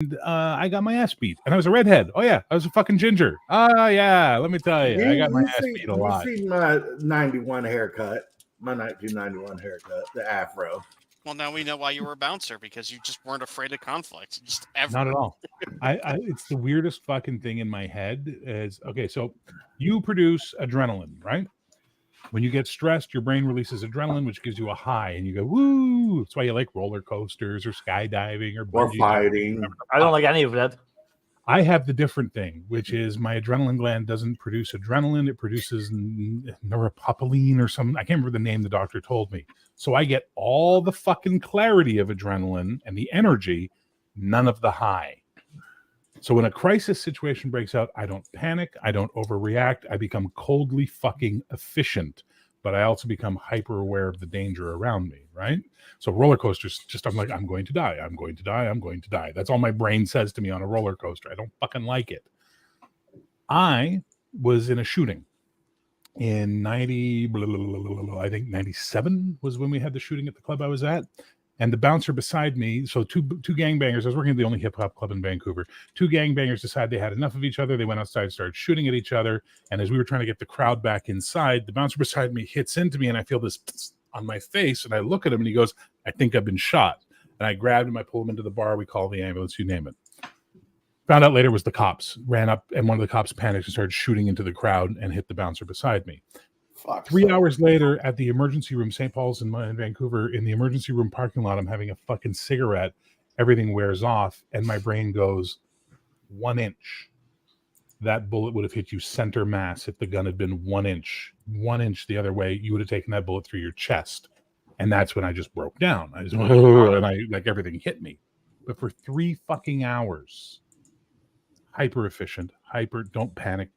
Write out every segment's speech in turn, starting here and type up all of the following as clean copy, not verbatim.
I got my ass beat, and I was a redhead. Oh yeah, I was a fucking ginger. Yeah, let me tell you, I got my ass beat a lot. You see my 91 haircut, my 1991 haircut, the afro. Well, now we know why you were a bouncer, because you just weren't afraid of conflict. Just ever. Not at all. It's the weirdest fucking thing in my head. Is okay. So you produce adrenaline, right? When you get stressed, your brain releases adrenaline, which gives you a high, and you go woo. That's why you like roller coasters or skydiving or fighting. I don't like any of that. I have the different thing, which is my adrenaline gland doesn't produce adrenaline. It produces norepinephrine or something. I can't remember the name the doctor told me. So I get all the fucking clarity of adrenaline and the energy, none of the high. So when a crisis situation breaks out, I don't panic. I don't overreact. I become coldly fucking efficient, but I also become hyper aware of the danger around me, right? So roller coasters, I'm like, I'm going to die. I'm going to die. I'm going to die. That's all my brain says to me on a roller coaster. I don't fucking like it. I was in a shooting in I think 97 was when we had the shooting at the club I was at. And the bouncer beside me, so two gangbangers, I was working at the only hip-hop club in Vancouver. Two gangbangers decided they had enough of each other. They went outside, started shooting at each other. And as we were trying to get the crowd back inside, the bouncer beside me hits into me, and I feel this on my face. And I look at him, and he goes, I think I've been shot. And I grabbed him, I pulled him into the bar. We call the ambulance, you name it. Found out later it was the cops. Ran up, and one of the cops panicked and started shooting into the crowd and hit the bouncer beside me. 3 hours later at the emergency room, St. Paul's in Vancouver, in the emergency room parking lot, I'm having a fucking cigarette. Everything wears off, and my brain goes 1 inch. That bullet would have hit you center mass if the gun had been 1 inch. 1 inch the other way, you would have taken that bullet through your chest. And that's when I just broke down. I just went, and I like everything hit me. But for 3 fucking hours, hyper efficient, don't panic,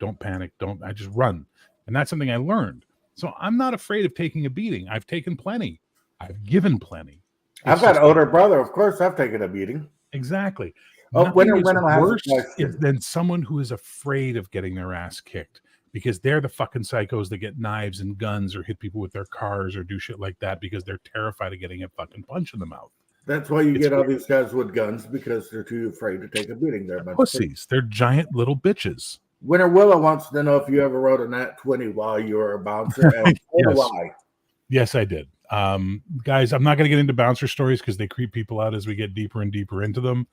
I just run. And that's something I learned. So I'm not afraid of taking a beating. I've taken plenty. I've given plenty. I've got an older brother. Of course, I've taken a beating. Exactly. When am I worse than someone who is afraid of getting their ass kicked, because they're the fucking psychos that get knives and guns or hit people with their cars or do shit like that because they're terrified of getting a fucking punch in the mouth. That's why you get all these guys with guns, because they're too afraid to take a beating. They're pussies. They're giant little bitches. Winter Willow wants to know if you ever rode a Nat 20 while you were a bouncer, and yes. Why? Yes, I did. Guys, I'm not going to get into bouncer stories because they creep people out as we get deeper and deeper into them.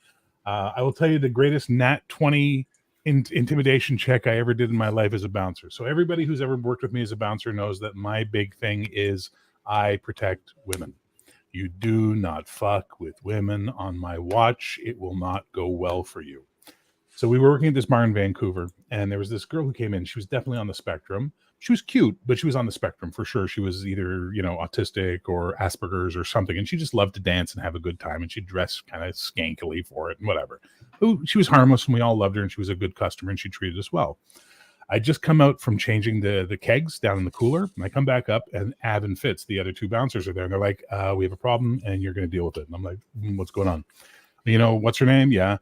I will tell you the greatest Nat 20 intimidation check I ever did in my life as a bouncer. So everybody who's ever worked with me as a bouncer knows that my big thing is I protect women. You do not fuck with women on my watch. It will not go well for you. So we were working at this bar in Vancouver, and there was this girl who came in. She was definitely on the spectrum. She was cute, but she was on the spectrum for sure. She was either, autistic or Asperger's or something, and she just loved to dance and have a good time, and she dressed kind of skankily for it and whatever. She was harmless, and we all loved her, and she was a good customer, and she treated us well. I just come out from changing the kegs down in the cooler, and I come back up, and Av and Fitz, the other two bouncers, are there, and they're like, we have a problem, and you're going to deal with it. And I'm like, what's going on? What's her name? Yeah.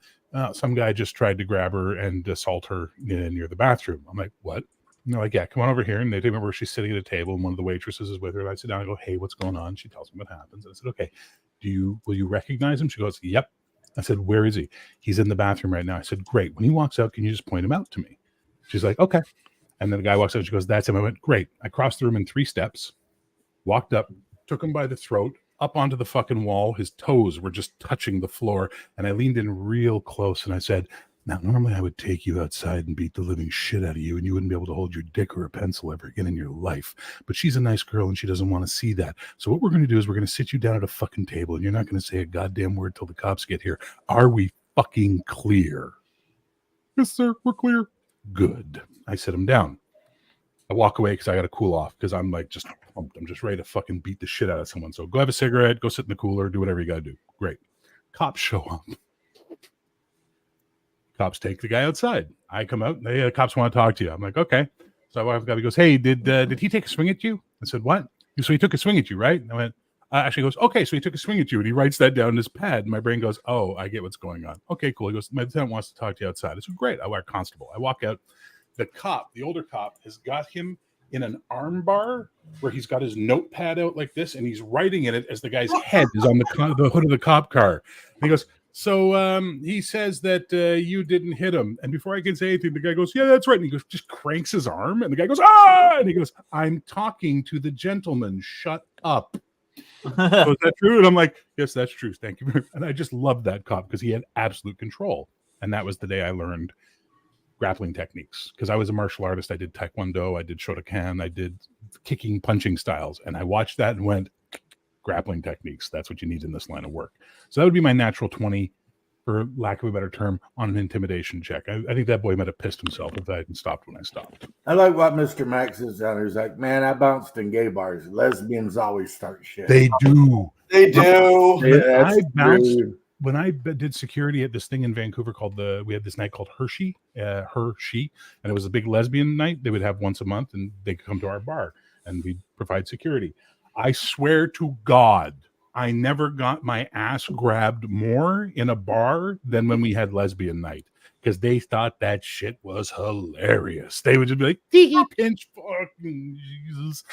Some guy just tried to grab her and assault her near the bathroom. I'm like, what? And they're like, yeah, come on over here. And they take me where she's sitting at a table, and one of the waitresses is with her. And I sit down and go, hey, what's going on? She tells me what happens. And I said, okay, will you recognize him? She goes, yep. I said, where is he? He's in the bathroom right now. I said, great. When he walks out, can you just point him out to me? She's like, okay. And then the guy walks out, and she goes, that's him. I went, great. I crossed the room in 3 steps, walked up, took him by the throat, up onto the fucking wall. His toes were just touching the floor. And I leaned in real close and I said, now, normally I would take you outside and beat the living shit out of you, and you wouldn't be able to hold your dick or a pencil ever again in your life. But she's a nice girl and she doesn't want to see that. So what we're going to do is we're going to sit you down at a fucking table, and you're not going to say a goddamn word till the cops get here. Are we fucking clear? Yes, sir. We're clear. Good. I sit him down. I walk away because I got to cool off because I'm like just pumped. I'm just ready to fucking beat the shit out of someone. So go have a cigarette, go sit in the cooler, do whatever you got to do. Great. Cops show up. Cops take the guy outside. I come out. The cops want to talk to you. I'm like, okay. So I walk up to the guy. He goes, hey, did he take a swing at you? I said, what? So he took a swing at you, right? And I went, actually goes, okay, so he took a swing at you. And he writes that down in his pad. And my brain goes, oh, I get what's going on. Okay, cool. He goes, my lieutenant wants to talk to you outside. I said, great. I wear constable. I walk out. The older cop, has got him in an arm bar where he's got his notepad out like this, and he's writing in it as the guy's head is on the hood of the cop car. And he goes, So he says that you didn't hit him. And before I can say anything, the guy goes, yeah, that's right. And he goes, just cranks his arm. And the guy goes, ah! And he goes, I'm talking to the gentleman. Shut up. So is that true? And I'm like, yes, that's true. Thank you. And I just loved that cop because he had absolute control. And that was the day I learned grappling techniques because I was a martial artist. I did Taekwondo. I did Shotokan. I did kicking, punching styles. And I watched that and went, grappling techniques. That's what you need in this line of work. So that would be my natural 20, for lack of a better term, on an intimidation check. I think that boy might have pissed himself if I hadn't stopped when I stopped. I like what Mr. Max is down there. He's like, man, I bounced in gay bars. Lesbians always start shit. They do. They do. Yeah, I bounced rude. when I did security at this thing in Vancouver called we had this night called Hershey, and it was a big lesbian night. They would have once a month, and they could come to our bar, and we'd provide security. I swear to God, I never got my ass grabbed more in a bar than when we had lesbian night because they thought that shit was hilarious. They would just be like, tee pinch, fucking Jesus,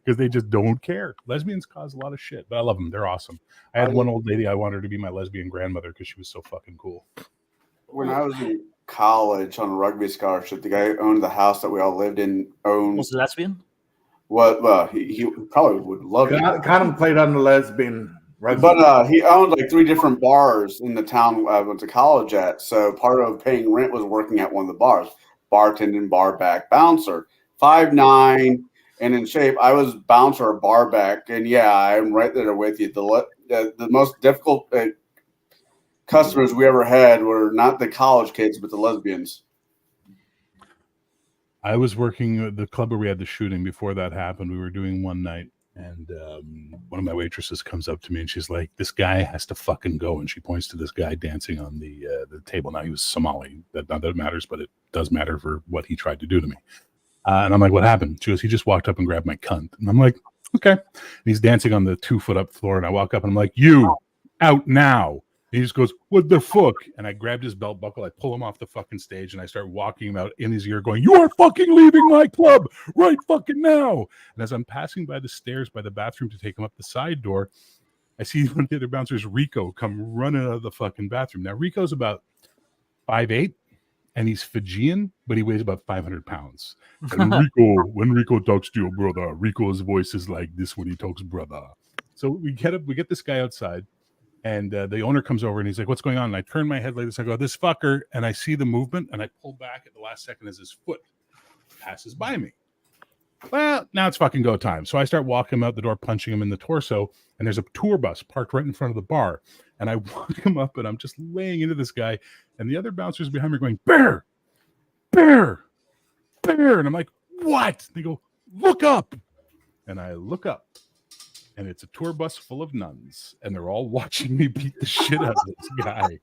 because they just don't care. Lesbians cause a lot of shit, but I love them. They're awesome. I had one old lady, I wanted her to be my lesbian grandmother because she was so fucking cool. When I was in college on a rugby scholarship, the guy who owned the house that we all lived in owned. Was it lesbian? Well, he probably would love it. Contemplate on the lesbian rugby. But he owned like 3 different bars in the town I went to college at. So part of paying rent was working at one of the bars. Bartending, bar back, bouncer. 5'9", and in shape. I was bouncer or bar back. And yeah, I'm right there with you. The most difficult customers we ever had were not the college kids, but the lesbians. I was working at the club where we had the shooting. Before that happened, we were doing one night, and one of my waitresses comes up to me and she's like, "This guy has to fucking go." And she points to this guy dancing on the table. Now he was Somali. Not that it matters, but it does matter for what he tried to do to me. And I'm like, "What happened?" She goes, "He just walked up and grabbed my cunt." And I'm like, "Okay." And he's dancing on the 2-foot up floor, and I walk up and I'm like, "You out now." And he just goes, "What the fuck?" And I grabbed his belt buckle. I pull him off the fucking stage and I start walking him out in his ear going, "You are fucking leaving my club right fucking now." And as I'm passing by the stairs by the bathroom to take him up the side door, I see one of the other bouncers, Rico, come running out of the fucking bathroom. Now, Rico's about 5'8", and he's Fijian, but he weighs about 500 pounds. And when Rico talks to your brother, Rico's voice is like this when he talks brother. So we get this guy outside. And the owner comes over and he's like, "What's going on?" And I turn my head like this. I go, "This fucker." And I see the movement and I pull back at the last second as his foot passes by me. Well, now it's fucking go time. So I start walking him out the door, punching him in the torso. And there's a tour bus parked right in front of the bar. And I walk him up and I'm just laying into this guy. And the other bouncers behind me are going, "Bear, bear, bear." And I'm like, "What?" They go, "Look up." And I look up. And it's a tour bus full of nuns, and they're all watching me beat the shit out of this guy.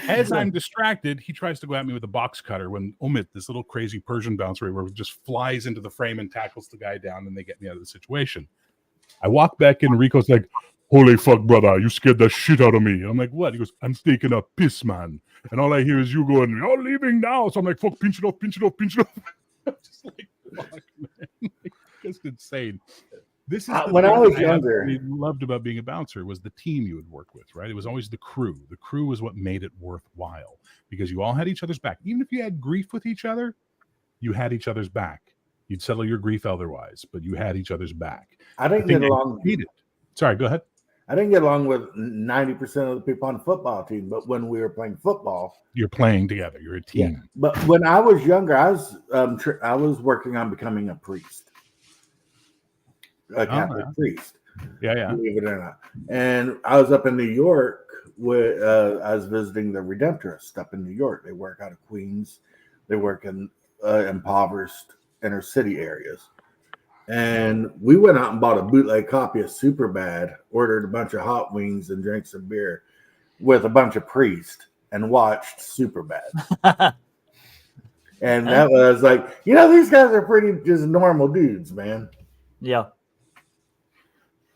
As I'm distracted, he tries to go at me with a box cutter when Omid, this little crazy Persian bouncer, just flies into the frame and tackles the guy down, and they get me out of the situation. I walk back in, and Rico's like, "Holy fuck, brother, you scared the shit out of me." And I'm like, "What?" He goes, "I'm taking a piss, man." And all I hear is you going, "You're leaving now." So I'm like, "Fuck, pinch it off, pinch it off, pinch it off." I'm just like, fuck, man. Just insane. This is when I was younger. What I loved about being a bouncer was the team you would work with, right? It was always the crew. The crew was what made it worthwhile because you all had each other's back. Even if you had grief with each other, you had each other's back. You'd settle your grief otherwise, but you had each other's back. I didn't get along. Sorry, go ahead. I didn't get along with 90% of the people on the football team, but when we were playing football, you're playing together. You're a team. Yeah. But when I was younger, I was working on becoming a priest. A Catholic priest. Yeah. Believe it or not. And I was up in New York with I was visiting the Redemptorists up in New York. They work out of Queens. They work in impoverished inner city areas. And we went out and bought a bootleg copy of Superbad, ordered a bunch of hot wings and drank some beer with a bunch of priests and watched Superbad. And that was like, these guys are pretty just normal dudes, man. Yeah.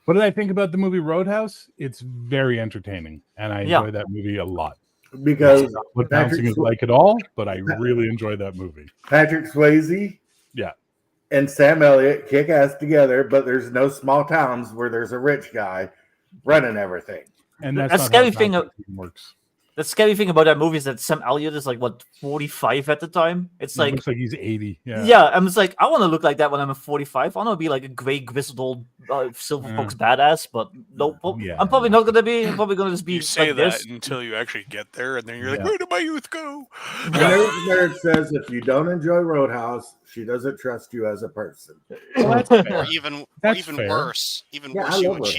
What did I think about the movie Roadhouse? It's very entertaining, and I enjoy that movie a lot. Because what bouncing is like at all, but I really enjoy that movie. Patrick Swayze, and Sam Elliott kick ass together, but there's no small towns where there's a rich guy running everything. And that's a not scary how thing. works. The scary thing about that movie is that Sam Elliott is like what 45 at the time. It's It like looks like he's 80. Yeah. yeah, I'm just like I want to look like that when I'm 45. I want to be like a gray grizzled old silver fox badass. But no, Yeah. I'm probably not gonna be. I'm probably gonna just be You say like that this. until you actually get there, and then you're like, Yeah. "Where did my youth go?" Nerd says if you don't enjoy Roadhouse, she doesn't trust you as a person. Or even That's even fair. worse, Yeah, I love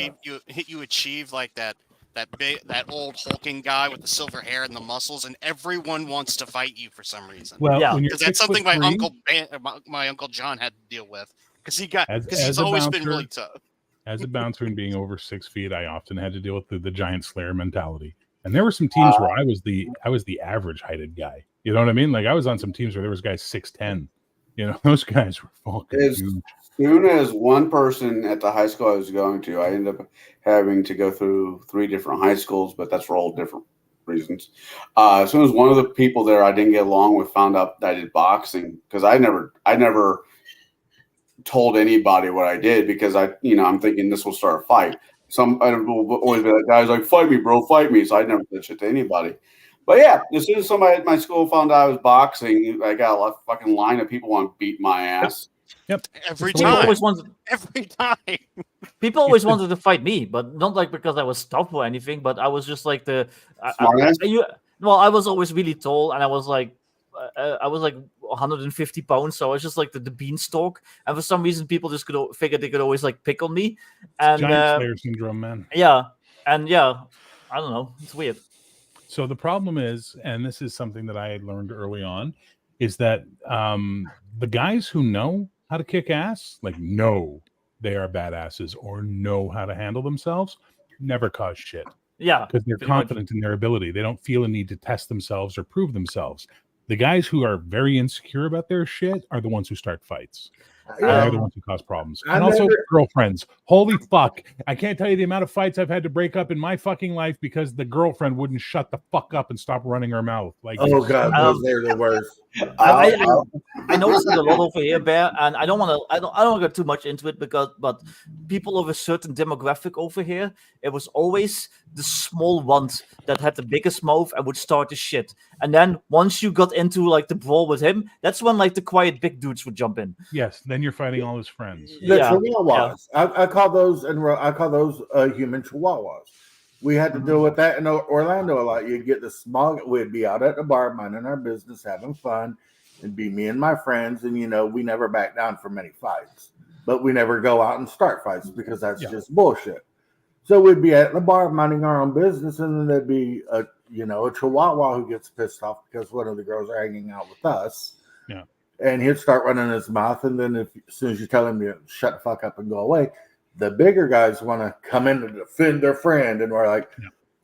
you achieve like that old hulking guy with the silver hair and the muscles, and everyone wants to fight you for some reason. Well, Yeah. when you're Because that's 6'3", something my uncle John had to deal with. Because As he's a always been bouncer- really tough. as a bouncer and being over 6 feet, I often had to deal with the giant slayer mentality. And there were some teams where I was the average heighted guy. You know what I mean? Like I was on some teams where there was guys 6'10". You know, those guys were fucking Is- huge. Soon as one person at the high school I was going to, I ended up having to go through 3 different high schools, but that's for all different reasons. As soon as one of the people there I didn't get along with found out that I did boxing, because I never told anybody what I did because I'm thinking this will start a fight. I will always be like, guys like, fight me, bro, fight me. So I never did shit to anybody. But yeah, as soon as somebody at my school found out I was boxing, I got a fucking line of people want to beat my ass. Every People time. always wanted. Every time. People always wanted to fight me, but not like because I was tough or anything. But I was just like Smartass? I was always really tall, and I was like 150 pounds, so I was just like the beanstalk. And for some reason, people just figured they could always like pick on me. And Giant slayer syndrome, man. yeah, I don't know, it's weird. So the problem is, and this is something that I had learned early on, is that the guys who know how to kick ass, like know they are badasses or know how to handle themselves, never cause shit Yeah, because they're pretty much. confident in their ability. They don't feel a need to test themselves or prove themselves. The guys who are very insecure about their shit are the ones who start fights. They're the ones who cause problems. I And also never- girlfriends. Holy fuck. I can't tell you the amount of fights I've had to break up in my fucking life because the girlfriend wouldn't shut the fuck up and stop running her mouth. Like, Oh god, Um, they're the worst. I noticed it a lot over here, Bear, and I don't want to get too much into it but people of a certain demographic over here, it was always the small ones that had the biggest mouth and would start the shit. And then once you got into like the brawl with him, that's when like the quiet big dudes would jump in. yes, then you're fighting all his friends. The Yeah, chihuahuas. I call those human chihuahuas. We had to deal with that in Orlando a lot. You'd get the small. We'd be out at the bar, minding our business, having fun, and be me and my friends. And we never back down from many fights, but we never go out and start fights because that's just bullshit. So we'd be at the bar minding our own business, and then there'd be a chihuahua who gets pissed off because one of the girls are hanging out with us. Yeah. And he'd start running his mouth, and then as soon as you tell him to shut the fuck up and go away, the bigger guys want to come in to defend their friend, and we're like,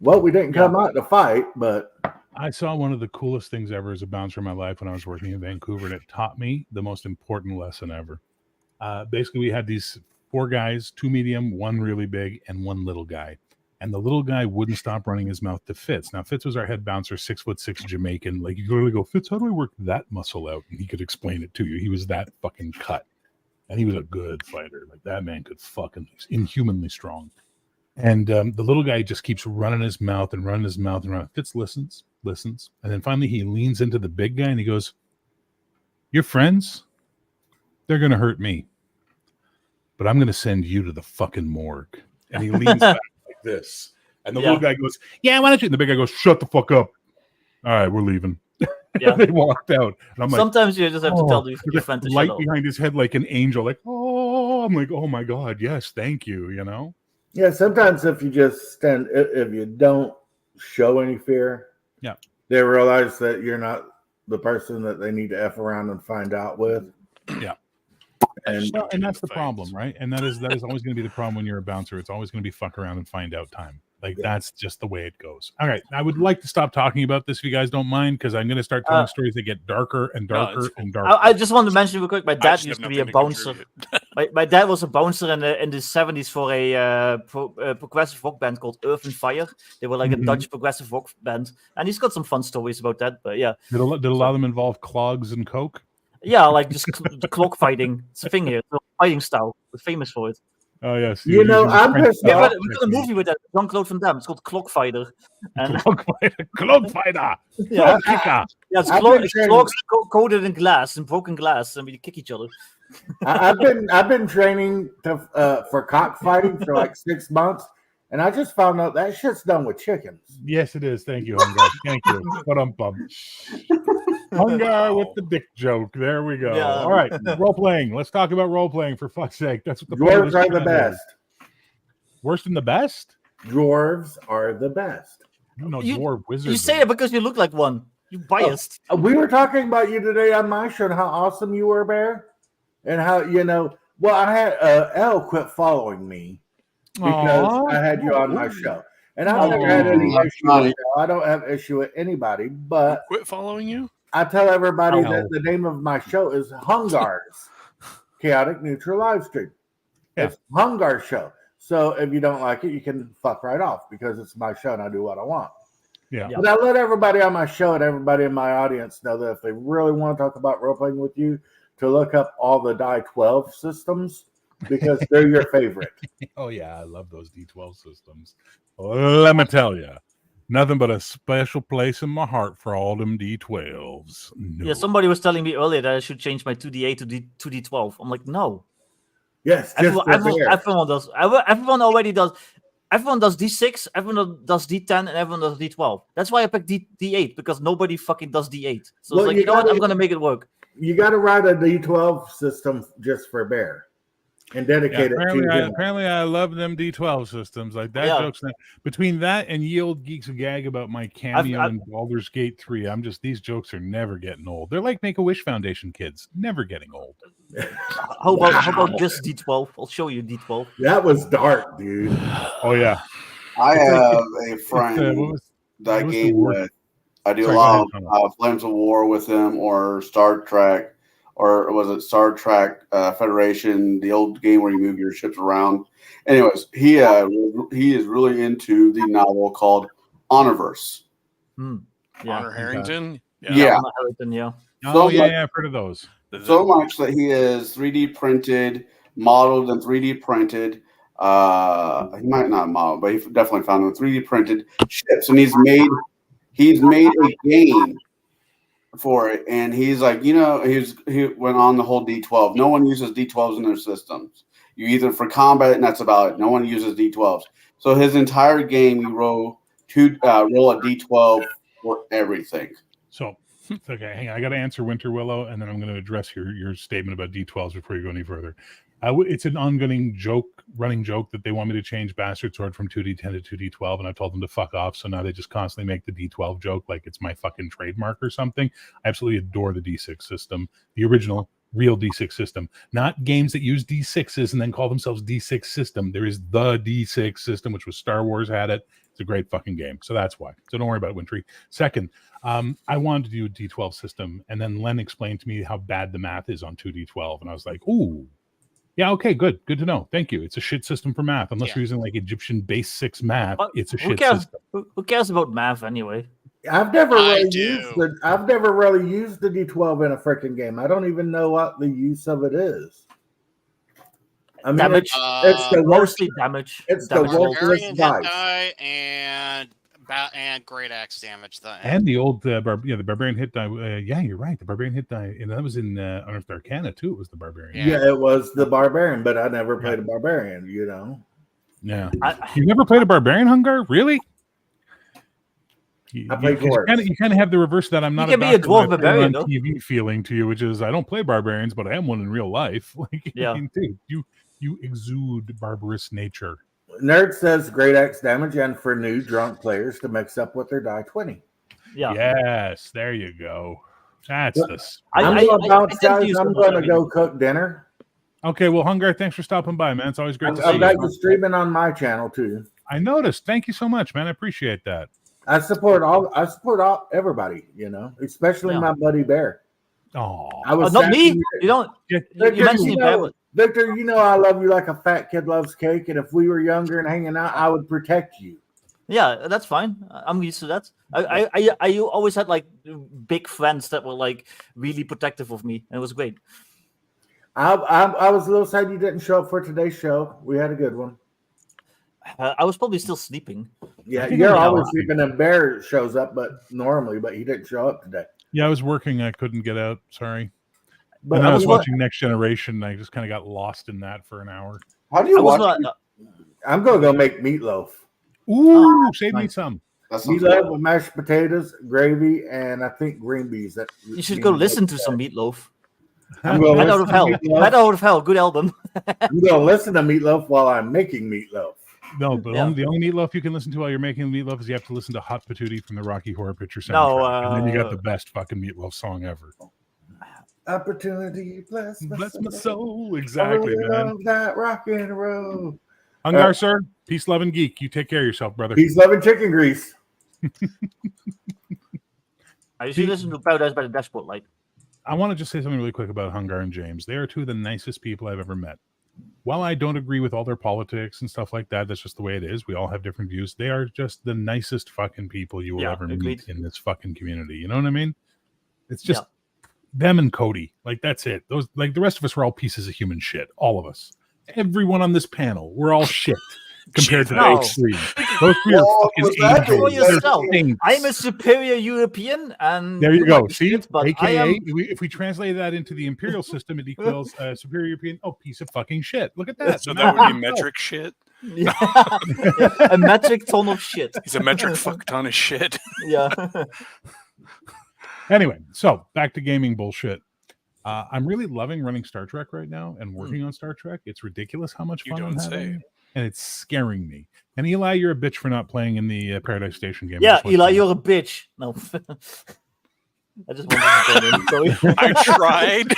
well, we didn't come out to fight, but I saw one of the coolest things ever as a bouncer in my life when I was working in Vancouver, and it taught me the most important lesson ever. Basically, we had these 4 guys, 2 medium, 1 really big, and 1 little guy. And the little guy wouldn't stop running his mouth to Fitz. Now, Fitz was our head bouncer, 6'6" Jamaican. Like, you literally go, Fitz, how do I work that muscle out? And he could explain it to you. He was that fucking cut. And he was a good fighter. Like, that man could fucking, inhumanly strong. And the little guy just keeps running his mouth and running his mouth and running. Fitz listens. And then finally he leans into the big guy and he goes, your friends, they're going to hurt me. But I'm going to send you to the fucking morgue. And he leans back like this. And the little guy goes, yeah, why don't you? And the big guy goes, shut the fuck up. All right, we're leaving. Yeah. They walked out. And I'm like, Sometimes you just have to tell there's your a friend to light shut up. behind his head like an angel. Like, oh, I'm like, oh my God, yes, thank you, yeah, sometimes if you just stand, if you don't show any fear, they realize that you're not the person that they need to F around and find out with. Yeah. And Well, and that's the problem, right? And that is always going to be the problem when you're a bouncer. It's always going to be fuck around and find out time. Like that's just the way it goes. All right, I would like to stop talking about this if you guys don't mind, because I'm going to start telling stories that get darker and darker and darker. I just want to mention real quick. My I dad just have used to be a nothing to bouncer. contribute. My dad was a bouncer in the 70s for a progressive rock band called Earth and Fire. They were like a Mhm. Dutch progressive rock band, and he's got some fun stories about that. But yeah, Did a lot of them involve clogs and coke? yeah, like just clock fighting. It's a thing here. It's a fighting style. We're famous for it. Oh yes. You know, I'm pissed Yeah, off. but we got a movie with that Jean-Claude Van Damme. It's called Clock Fighter. And Clone fighter. yeah, Clone kicker. yeah, it's, I've clo- been it's training- clocks coated in glass, in broken glass, and we kick each other. I've been training for cockfighting for like 6 months, and I just found out that shit's done with chickens. Yes, it is. Thank you, Hungar. Thank you. But Hungar with the dick joke. There we go. Yeah. All right, role playing. Let's talk about role playing for fuck's sake. That's what the Dwarves are the channel is. best. Worse than the best? Dwarves are the best. No, You- dwarf wizards. You say it because you look like one. You biased. We were talking about you today on my show and how awesome you were, Bear, and how Well, I had Elle quit following me because Aw. I had you on my show, and I've never had any Aw. issue with Elle. I don't have issue with anybody, but Quit following you. I tell everybody Oh. that the name of my show is Hungar's Chaotic Neutral Live Stream. Yeah. It's Hungar's show. So if you don't like it, you can fuck right off because it's my show and I do what I want. Yeah. Yeah. But I let everybody on my show and everybody in my audience know that if they really want to talk about role playing with you, to look up all the Die 12 systems because they're your favorite. Oh yeah, I love those D12 systems. Let me tell you, nothing but a special place in my heart for all them D12s. No. Yeah, somebody was telling me earlier that I should change my 2D8 to 2D12. I'm like, no. Yes, just Everyone does. Everyone already does. Everyone does D6, everyone does D10, and everyone does D12. That's why I picked D8, because nobody fucking does D8. So Well, it's like, you you know what? gotta- I'm going to make it work. You got to write a D12 system just for Bear and Yeah, dedicate it apparently, to him. apparently, I love them D12 systems. Like that Yeah. joke's not, between that and Yield Geeks a Gag about my cameo I've- in Baldur's Gate 3. These jokes are never getting old. They're like Make a Wish Foundation kids, never getting old. How about just D12? I'll show you D12. That was dark, dude. Oh yeah, I have a It's, friend what was- that I what was the game word? with. I do Sorry, a go lot ahead, of Flames of War with him, or Star Trek, or was it Star Trek Federation, the old game where you move your ships around. Anyways, he is really into the novel called Honorverse. Yeah. Honor Harrington. Yeah. I'm not Harrington, yeah. Oh So yeah, much- yeah, I've heard of those. So much that he is 3D printed, modeled and 3D printed. He might not model, but he definitely found them 3D printed ships, and he's made a game for it. And he's like, he went on the whole D12. No one uses D12s in their systems. You either for combat, and that's about it. No one uses D12s. So his entire game, you roll a D12 for everything. So okay, hang on. I got to answer Winter Willow, and then I'm going to address your statement about D12s before you go any further. It's an ongoing running joke that they want me to change Bastard Sword from 2D10 to 2D12, and I told them to fuck off. So now they just constantly make the D12 joke like it's my fucking trademark or something. I absolutely adore the D6 system, the original real D6 system, not games that use D6s and then call themselves D6 system. There is the D6 system, which was Star Wars had it. It's a great fucking game. So that's why. So don't worry about it, Wintry. Second, I wanted to do a D12 system, and then Len explained to me how bad the math is on 2D12, and I was like, ooh. Yeah, okay, good to know. Thank you. It's a shit system for math. Unless Yeah. you're using like Egyptian base 6 math, But it's a who shit cares? system. Who cares about math anyway? I've never I really do. used the D12 in a freaking game. I don't even know what the use of it is. I mean, Damage. it's the worst. Mostly damage. It's the damage worst. roll. Barbarian dice. hit die and great axe damage. And the old the barbarian hit die. Yeah, you're right. The barbarian hit die, and that was in Unearthed Arcana too. It was the barbarian. Yeah, it was the barbarian, but I never played a barbarian. Yeah. I- You've never played a barbarian, Hungar? Really? I played dwarves. You kind of have the reverse of that. I'm not can be a doctor, dwarf but I play barbarian, on though. TV feeling to you, which is I don't play barbarians, but I am one in real life. Like, Yeah. I mean, dude, you exude barbarous nature. Nerd says great X damage, and for new drunk players to mix up with their die 20. Yeah. Yes, there you go. That's Well, this. I'm I going to bounce, tend to guys. use I'm the going to barbarian. go cook dinner. Okay, well, Hungar, thanks for stopping by, man. It's always great to see I'm back you. to streaming on my channel too. I noticed. Thank you so much, man. I appreciate that. I support all everybody, especially Yeah. my buddy Bear. Oh, I Oh, was not me. sassy- You don't. Victor, You mentioned you it, know- but Victor, I love you like a fat kid loves cake, and if we were younger and hanging out, I would protect you. yeah, that's fine. I'm used to that. I always had like big friends that were like really protective of me, and it was great. I was a little sad you didn't show up for today's show. We had a good one. I was probably still sleeping. Yeah, I think you're I was always working. sleeping, and Bear shows up, but he didn't show up today. Yeah, I was working. I couldn't get out. Sorry. But And then I was was wa- watching Next Generation. And I just kind of got lost in that for an hour. How do you I was watch? not, I'm gonna go make meatloaf. Ooh, save me nice. some. That sounds Meatloaf good. with mashed potatoes, gravy, and I think green beans. you should go listen to some Meatloaf. I'm gonna Head Out listen of to Hell. Meatloaf. Head Out of Hell. Good album. I'm gonna listen to Meatloaf while I'm making meatloaf. No, but Yeah. the only meatloaf you can listen to while you're making meatloaf is you have to listen to Hot Patootie from the Rocky Horror Picture Soundtrack. No, and then you got the best fucking meatloaf song ever. Opportunity, bless Bless my soul. I Exactly, really man. love that rock and roll. Hungar, sir. Peace, love, and geek. You take care of yourself, brother. He's loving chicken grease. I should listen to Paradise by the Dashboard Light. I want to just say something really quick about Hungar and James. They are two of the nicest people I've ever met. While I don't agree with all their politics and stuff like that, that's just the way it is. We all have different views. They are just the nicest fucking people you will Yeah, ever agreed. meet in this fucking community. You know what I mean? It's just them and Cody. Like, that's it. Those, like, the rest of us are all pieces of human shit. All of us. Everyone on this panel, we're all shit compared to No. those three. Those three are Whoa, fucking was that angels. for They're yourself? saints. I'm a superior European, and There you might go. be See, shit, but I AKA, am. if we translate that into the imperial system, it equals superior European. Oh, piece of fucking shit! Look at that. So that would be metric shit. Yeah. A metric ton of shit. He's a metric fuck ton of shit. Yeah. Anyway, so back to gaming bullshit. I'm really loving running Star Trek right now and working on Star Trek. It's ridiculous how much You fun I'm don't having, say. and it's scaring me. And Eli, you're a bitch for not playing in the Paradise Station game. I Yeah, just want Eli, you to know. you're a bitch. No. I just wanted to join in. Sorry. I tried,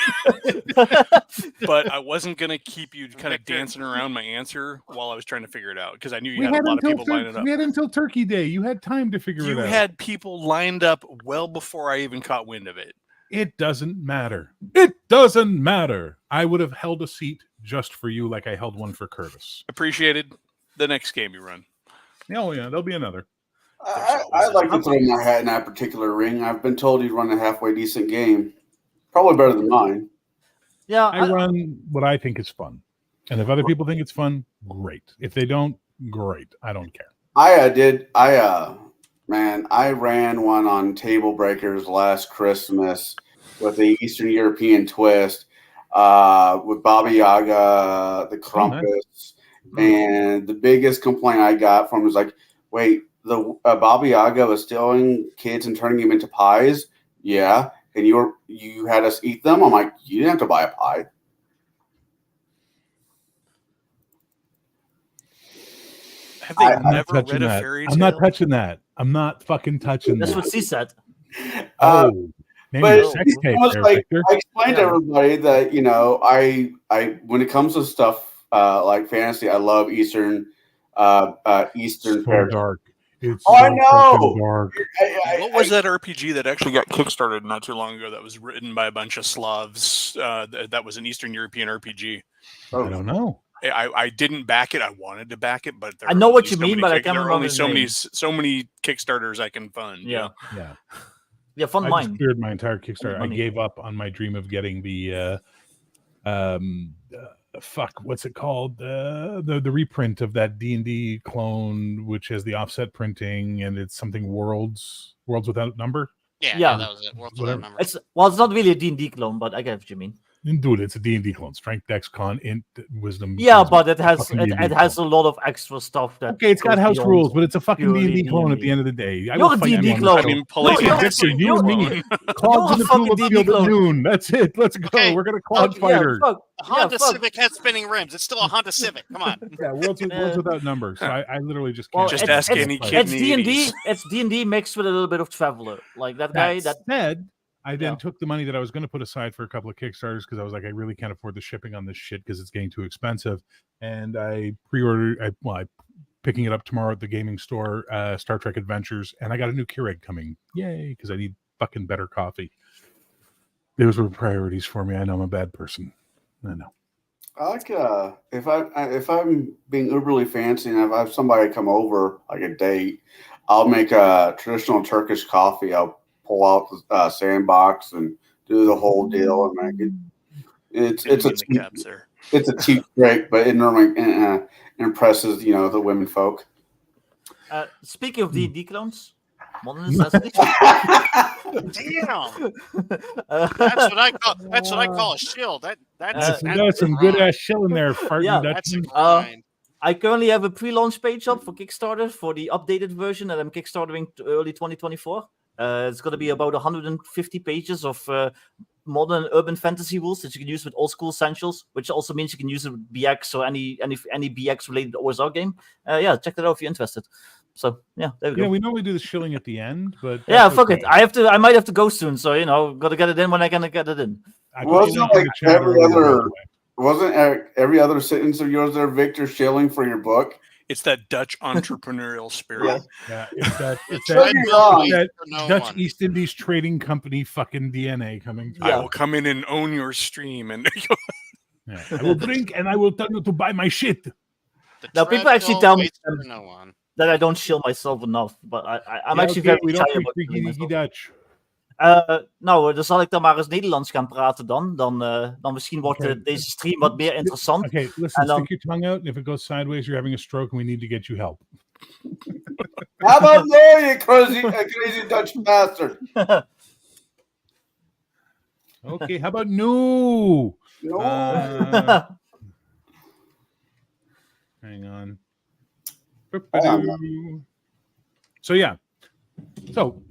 but I wasn't gonna keep you kind of dancing around my answer while I was trying to figure it out because I knew you had a lot of people lining up. We had until Turkey Day. You had time to figure You it out. had people lined up well before I even caught wind of it. It doesn't matter. It doesn't matter. I would have held a seat just for you, like I held one for Curtis. Appreciated. The next game you run. Oh yeah, there'll be another. I'd like to throw my hat in that particular ring. I've been told you run a halfway decent game. Probably better than mine. Yeah, I run what I think is fun, and if other people think it's fun, great. If they don't, great. I don't care. I ran one on Table Breakers last Christmas with the Eastern European twist with Baba Yaga, the Crumpets, and the biggest complaint I got from was like, wait, the Baba Yaga was stealing kids and turning them into pies? Yeah. And you had us eat them? I'm like, you didn't have to buy a pie. Have they I'm not never touching read a that. fairy I'm not tale? touching that. I'm not fucking touching that's that. what she said. Uh, Maybe but a sex tape almost there, like Victor. I explained to Yeah. everybody that I when it comes to stuff like fantasy, I love Eastern So fairy. dark. It's Oh, I so know! fucking dark. What was that RPG that actually got kickstarted not too long ago that was written by a bunch of Slavs? That was an Eastern European RPG. I don't know. I didn't back it. I wanted to back it, but there I are know what only you so mean, many but I kick- can't there are remember only his so many Kickstarters I can fund. Yeah. Yeah. Yeah, fun I mine. just cleared my entire Kickstarter. I Money. gave up on my dream of getting the what's it called? The reprint of that D&D clone, which has the offset printing, and it's something worlds without number. Yeah, Yeah. that was it. World Whatever. Remember. It's not really a D&D clone, but I get what you mean. And dude, it's a D&D clone. Strength, Dex, Con, Int, Wisdom. Yeah, Charisma. but it has Fucking it, D&D it has a clone. lot of extra stuff that. Okay, it's got goes house beyond rules, but it's a fucking purely D&D clone at D&D. the end of the day. I You're will a fight D&D you on the clone. show. I mean, No, Palladium you're- Victor, you you and me. alone. Clogs You're in a the pool fucking of D&D field at clone. noon. That's it. Let's go. Okay. We're gonna clog Yeah, fighters. fuck. A Honda fuck. Civic had spinning rims. It's still a Honda Civic. Come on. Yeah, worlds without numbers. So I literally just Well, can't. Just ask any kid It's in the D&D. 80s. It's D&D mixed with a little bit of Traveler. Like that guy. That That said, I then Yeah. took the money that I was going to put aside for a couple of Kickstarters because I was like, I really can't afford the shipping on this shit because it's getting too expensive. And I pre-ordered. I picking it up tomorrow at the gaming store, Star Trek Adventures, and I got a new Keurig coming. Yay! Because I need fucking better coffee. Those were priorities for me. I know I'm a bad person. I know. I like if I'm being uberly fancy and if I have somebody come over like a date, I'll make a traditional Turkish coffee. I'll pull out the sandbox and do the whole deal and make it. It's Didn't it's a mean the caps there. it's a cheap trick, but it normally impresses the women folk. Speaking of D&D clones, Modern Necessity. Damn. That's what I call a shill. That's some good ass shill in there, farting yeah, That's a Dutchman. grind. I currently have a pre-launch page up for Kickstarter for the updated version that I'm kickstartering early 2024. It's going to be about 150 pages of modern urban fantasy rules that you can use with old school essentials, which also means you can use it with BX or any BX related OSR game. Yeah, check that out if you're interested. So yeah, there we go. Yeah, we normally do the shilling at the end, but Yeah, that's fuck okay. it. I might have to go soon, so gotta get it in when I can get it in. I Well, put it's you not in the like chat every earlier, by other- the way. Wasn't every other sentence of yours there, Victor, shilling for your book? It's that Dutch entrepreneurial spirit. Yeah, it's that Tread wrong. that No Dutch one. East Indies Trading Company fucking DNA coming through. I will come in and own your stream, and Yeah. I will drink and I will tell you to buy my shit. The Now, people treadmill actually tell me waits for no one. that I don't shill myself enough, but I'm Ja, actually oké, very we shy don't about speak shilling Freaky myself. Dutch. Nou, dan zal ik dan maar eens Nederlands gaan praten dan. Dan misschien wordt Oké. deze stream wat meer interessant. Okay, listen, And, stick your tongue out, and if it goes sideways, you're having a stroke, and we need to get you help. How about no, you crazy Dutch bastard? Okay, how about no? No. Hang on. on. So yeah, so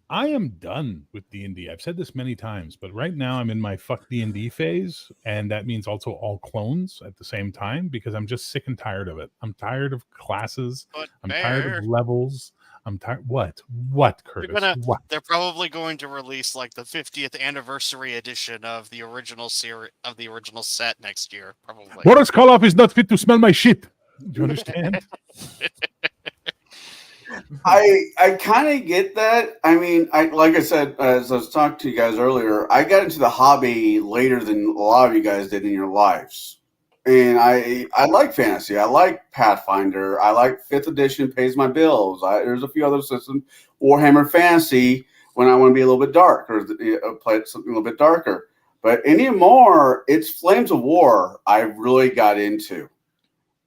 I am done with D&D. I've said this many times, but right now I'm in my fuck D&D phase, and that means also all clones at the same time because I'm just sick and tired of it. I'm tired of classes. But I'm tired Bear, of levels. I'm tired. What, Curtis? What? they're probably going to release like the 50th anniversary edition of the original set next year. Probably. Boris Karloff is not fit to smell my shit. Do you understand? I kind of get that. I mean, like I said, as I was talking to you guys earlier, I got into the hobby later than a lot of you guys did in your lives. And I like fantasy. I like Pathfinder. I like 5th edition pays my bills. There's a few other systems. Warhammer Fantasy when I want to be a little bit dark or play something a little bit darker. But anymore, it's Flames of War I really got into.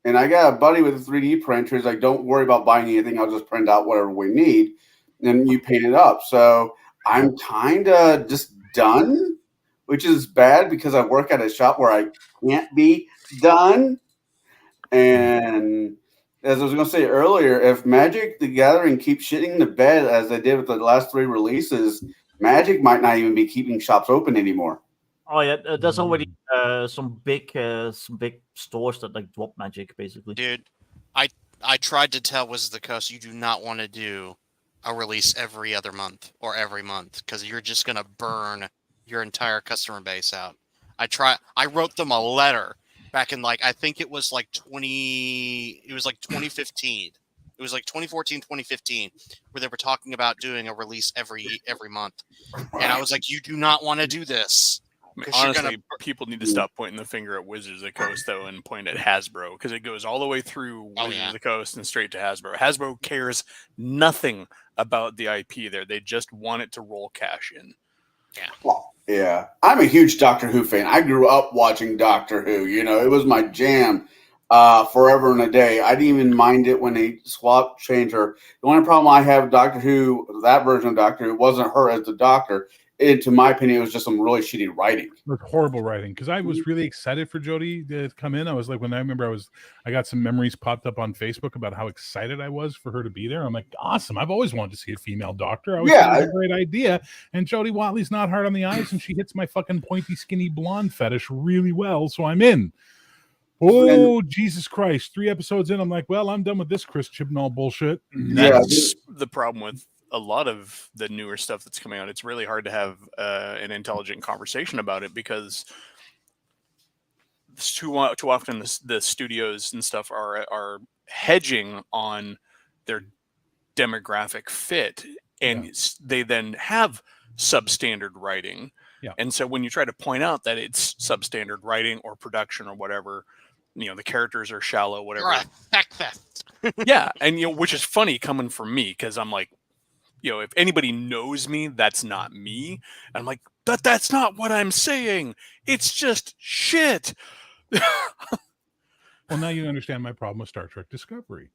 And I got a buddy with a 3D printer. He's like, don't worry about buying anything. I'll just print out whatever we need. And you paint it up. So I'm kind of just done, which is bad because I work at a shop where I can't be done. And as I was going to say earlier, if Magic the Gathering keeps shitting the bed as they did with the last 3 releases, Magic might not even be keeping shops open anymore. Oh yeah, there's already some big stores that like drop Magic basically. Dude, I tried to tell Wizards of the Coast you do not want to do a release every other month or every month because you're just gonna burn your entire customer base out. I wrote them a letter back in I think it was like 2015. It was like 2014, 2015, where they were talking about doing a release every month. And I was like, you do not want to do this. I mean, 'Cause you're honestly, gonna- people need to stop pointing the finger at Wizards of the Coast though, and point at Hasbro because it goes all the way through Oh, Wizards yeah. of the Coast and straight to Hasbro. Hasbro cares nothing about the IP there; they just want it to roll cash in. Well, yeah, I'm a huge Doctor Who fan. I grew up watching Doctor Who. It was my jam forever and a day. I didn't even mind it when they changed her. The only problem I have with Doctor Who, that version of Doctor Who, wasn't her as the Doctor. To my opinion, it was just some really shitty writing. With horrible writing, because I was really excited for Jodie to come in. I was like, I got some memories popped up on Facebook about how excited I was for her to be there. I'm like, awesome! I've always wanted to see a female doctor. I always thought it was a great idea. And Jodie Watley's not hard on the eyes, and she hits my fucking pointy, skinny blonde fetish really well. So I'm in. Oh, Jesus Christ! 3 episodes in, I'm like, well, I'm done with this Chris Chibnall bullshit. That's the problem with a lot of the newer stuff that's coming out. It's really hard to have an intelligent conversation about it because too often the studios and stuff are hedging on their demographic fit, and they then have substandard writing. Yeah. And so when you try to point out that it's substandard writing or production or whatever, the characters are shallow, whatever. You're a heck fest. Yeah, and which is funny coming from me because I'm like, if anybody knows me, that's not me. And I'm like, that's not what I'm saying. It's just shit. Well, now you understand my problem with Star Trek Discovery,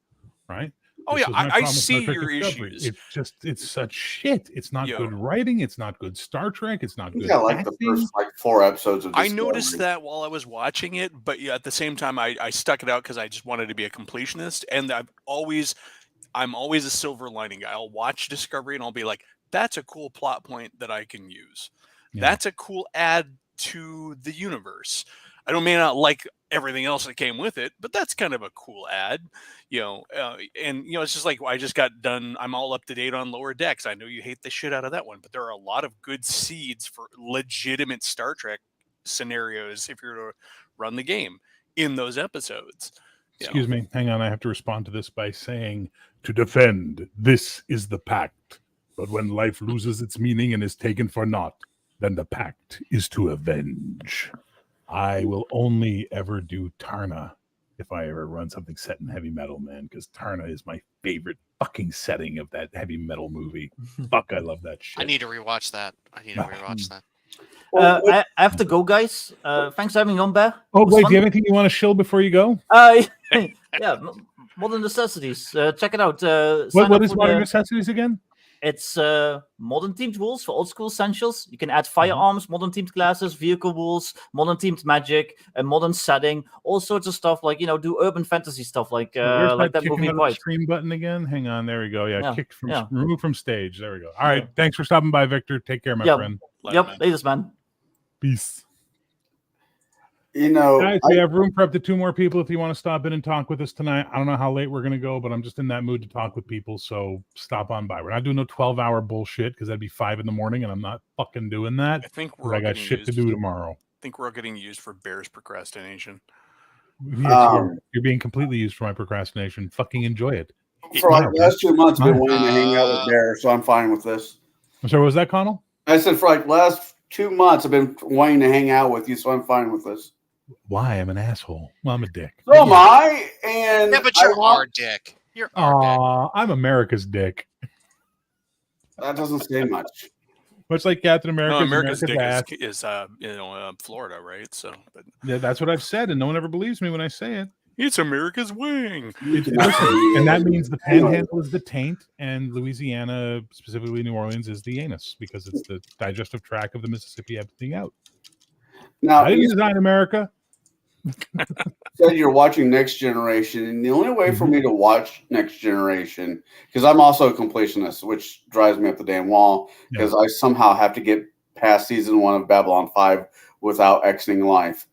right? Oh This yeah, was my I problem with Star see Trek your Discovery. issues. It's such shit. It's not Yo. good writing. It's not good Star Trek. It's not good Yeah, like the acting. first 4 episodes of I Discovery. noticed that while I was watching it, but yeah, at the same time, I stuck it out because I just wanted to be a completionist, and I'm always a silver lining guy. I'll watch Discovery and I'll be like, that's a cool plot point that I can use. Yeah. That's a cool add to the universe. I may not like everything else that came with it, but that's kind of a cool add, and it's just like I just got done. I'm all up to date on Lower Decks. I know you hate the shit out of that one, but there are a lot of good seeds for legitimate Star Trek scenarios if you're to run the game in those episodes. Excuse me, hang on. I have to respond to this by saying, to defend, this is the pact. But when life loses its meaning and is taken for naught, then the pact is to avenge. I will only ever do Tarna if I ever run something set in heavy metal, man, because Tarna is my favorite fucking setting of that heavy metal movie. Fuck, I love that shit. I need to rewatch that. that. I have to go, guys. Thanks for having me on, Bear. Oh, It was wait, fun. do you have anything you want to shill before you go? Yeah, Modern Necessities. Check it out. What Sign up is for Modern the- Necessities again? It's modern themed rules for old school essentials. You can add firearms, modern themed classes, vehicle rules, modern themed magic, a modern setting, all sorts of stuff like do urban fantasy stuff like Where's that kicking movie out of the Pride. stream button again? Hang on, there we go. Yeah, Yeah, kicked from yeah. removed from stage. There we go. All right, thanks for stopping by, Victor. Take care, my Yep. friend. Yep, latest man. Peace. Oh, Guys, we have room for up to 2 more people if you want to stop in and talk with us tonight. I don't know how late we're going to go, but I'm just in that mood to talk with people, so stop on by. We're not doing no 12-hour bullshit because that'd be 5 in the morning, and I'm not fucking doing that. I think I got shit to do tomorrow. I think we're all getting used for Bear's procrastination. Yes, you're being completely used for my procrastination. Fucking enjoy it. For like the last 2 months, I've been Wow. wanting to hang out with Bear, so I'm fine with this. I'm sorry, what was that, Connell? I said for like last 2 months, I've been wanting to hang out with you, so I'm fine with this. Why? I'm an asshole. Well, I'm a dick. So am I, and Yeah, but you're our dick. You're our dick. I'm America's dick. that doesn't say much. Much like Captain America. No, America's dick ass. is Florida, right? So, but Yeah, that's what I've said, and no one ever believes me when I say it. it's America's wing. Listen, and that means the Panhandle is the taint, and Louisiana, specifically New Orleans, is the anus because it's the digestive tract of the Mississippi emptying out. Now, I didn't design America. said you're watching Next Generation, and the only way for me to watch Next Generation, because I'm also a completionist, which drives me up the damn wall, because I somehow have to get past season 1 of Babylon 5 without exiting life.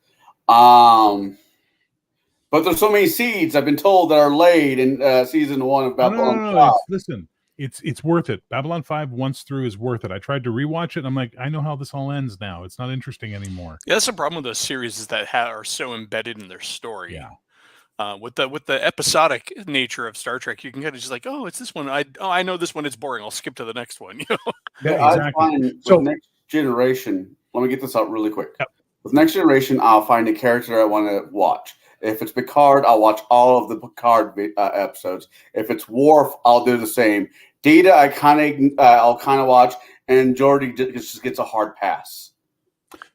But there's so many seeds I've been told that are laid in season 1 of Babylon 5. Listen, it's worth it. Babylon 5 once through is worth it. I tried to rewatch it. And I'm like, I know how this all ends now. It's not interesting anymore. Yeah, that's the problem with those series is that are so embedded in their story. Yeah. With the episodic nature of Star Trek, you can kind of just like, oh, it's this one. I know this one. It's boring. I'll skip to the next one. Yeah, I exactly. find with So- Next Generation, let me get this out really quick. Yep. With Next Generation, I'll find a character I want to watch. If it's Picard, I'll watch all of the Picard episodes. If it's Worf, I'll do the same. Data, I'll kind of watch, and Geordi just gets a hard pass.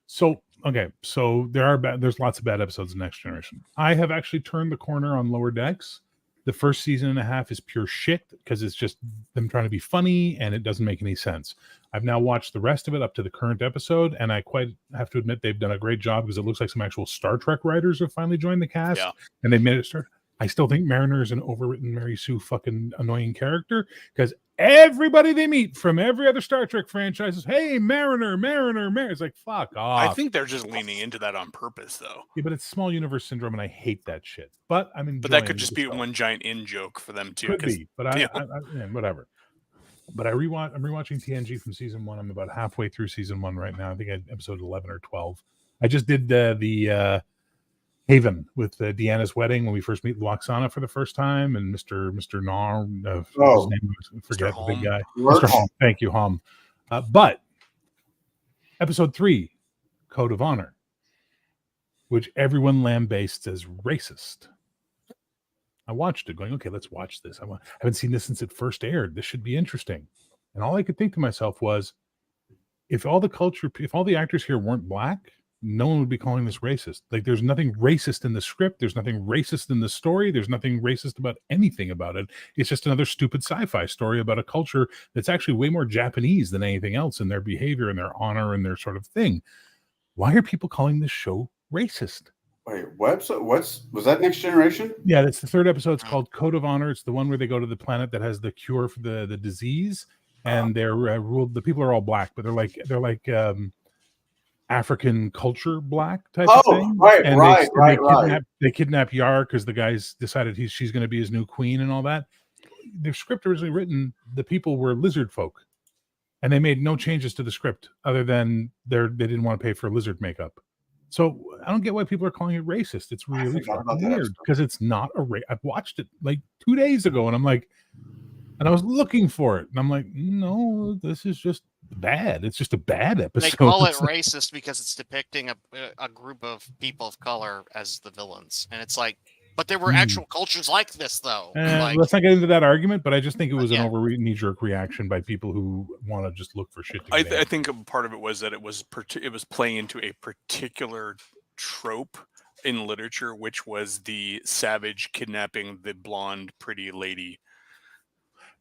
So okay, so there's lots of bad episodes in Next Generation. I have actually turned the corner on Lower Decks. The first season and a half is pure shit because it's just them trying to be funny and it doesn't make any sense. I've now watched the rest of it up to the current episode, and I quite have to admit they've done a great job because it looks like some actual Star Trek writers have finally joined the cast, and they made it start. I still think Mariner is an overwritten Mary Sue fucking annoying character because everybody they meet from every other Star Trek franchise is, hey, Mariner. It's like, fuck off. I think they're just leaning into that on purpose, though. Yeah, but it's small universe syndrome, and I hate that shit. But I mean, But that could just be one giant in joke for them too. Could be, but I yeah, whatever. But I'm rewatching TNG from season 1. I'm about halfway through season 1 right now. I think I episode 11 or 12. I just did the Haven with Deanna's wedding when we first meet Loxana for the first time, and Mr. Nar, his name was, forget the big guy, Mr. Holm. Thank you, Holm. But episode 3, Code of Honor, which everyone lambastes as racist. I watched it going, okay, let's watch this. I haven't seen this since it first aired. This should be interesting. And all I could think to myself was, if all the actors here weren't black, no one would be calling this racist. Like, there's nothing racist in the script. There's nothing racist in the story. There's nothing racist about anything about it. It's just another stupid sci-fi story about a culture that's actually way more Japanese than anything else in their behavior and their honor and their sort of thing. Why are people calling this show racist? Wait, was that Next Generation? Yeah, that's the third episode. It's called Code of Honor. It's the one where they go to the planet that has the cure for the disease, and they're ruled. The people are all black, but they're like African culture black type of thing. And they kidnap Yar because the guy's decided she's going to be his new queen and all that. The script originally written, the people were lizard folk, and they made no changes to the script other than they didn't want to pay for lizard makeup. So I don't get why people are calling it racist. It's really fucking weird because it's not a race. I've watched it like 2 days ago, and I'm like, and I was looking for it, and I'm like, no, this is just bad. It's just a bad episode. They call it racist because it's depicting a group of people of color as the villains, and it's like, but there were actual cultures like this, though. Let's not get into that argument, but I just think it was an over knee-jerk reaction by people who want to just look for shit. I think part of it was that it was playing into a particular trope in literature, which was the savage kidnapping the blonde, pretty lady.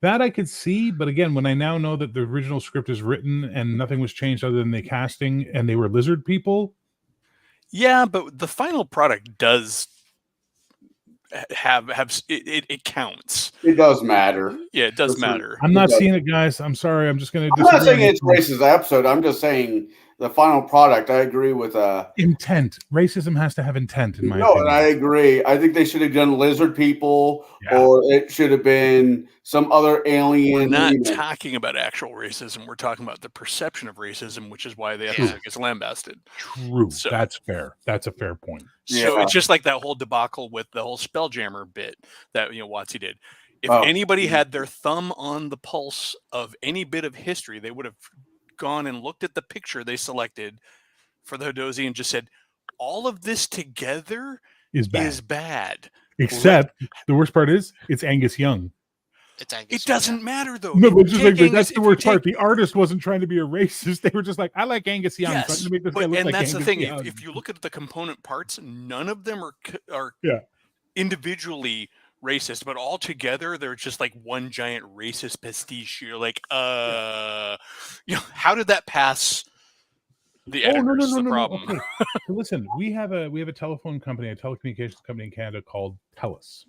That I could see, but again, when I now know that the original script is written and nothing was changed other than the casting and they were lizard people. Yeah, but the final product does have it counts. It does matter. Yeah, it does matter. I'm not seeing it, guys. I'm sorry. I'm just going to. I'm not saying it's racist episode. I'm just saying the final product. I agree with intent. Racism has to have intent, in my opinion. And I agree. I think they should have done lizard people, or it should have been some other alien. We're not talking about actual racism. We're talking about the perception of racism, which is why the episode gets lambasted. True. So, that's fair. That's a fair point. So it's just like that whole debacle with the whole Spelljammer bit that WotC did. If anybody had their thumb on the pulse of any bit of history, they would have gone and looked at the picture they selected for the Hadozi and just said, all of this together is bad. Except the worst part is it's Angus Young. It doesn't matter though. No, but just like that's the worst part. The artist wasn't trying to be a racist. They were just like, I like Angus Young. Yes, so I'm gonna make this guy look like that's Angus the thing. Young. If you look at the component parts, none of them are individually racist, but all together they're just like one giant racist pastiche. You're like, how did that pass the editors? The problem. Okay. So listen, we have a telephone company, a telecommunications company in Canada called TELUS.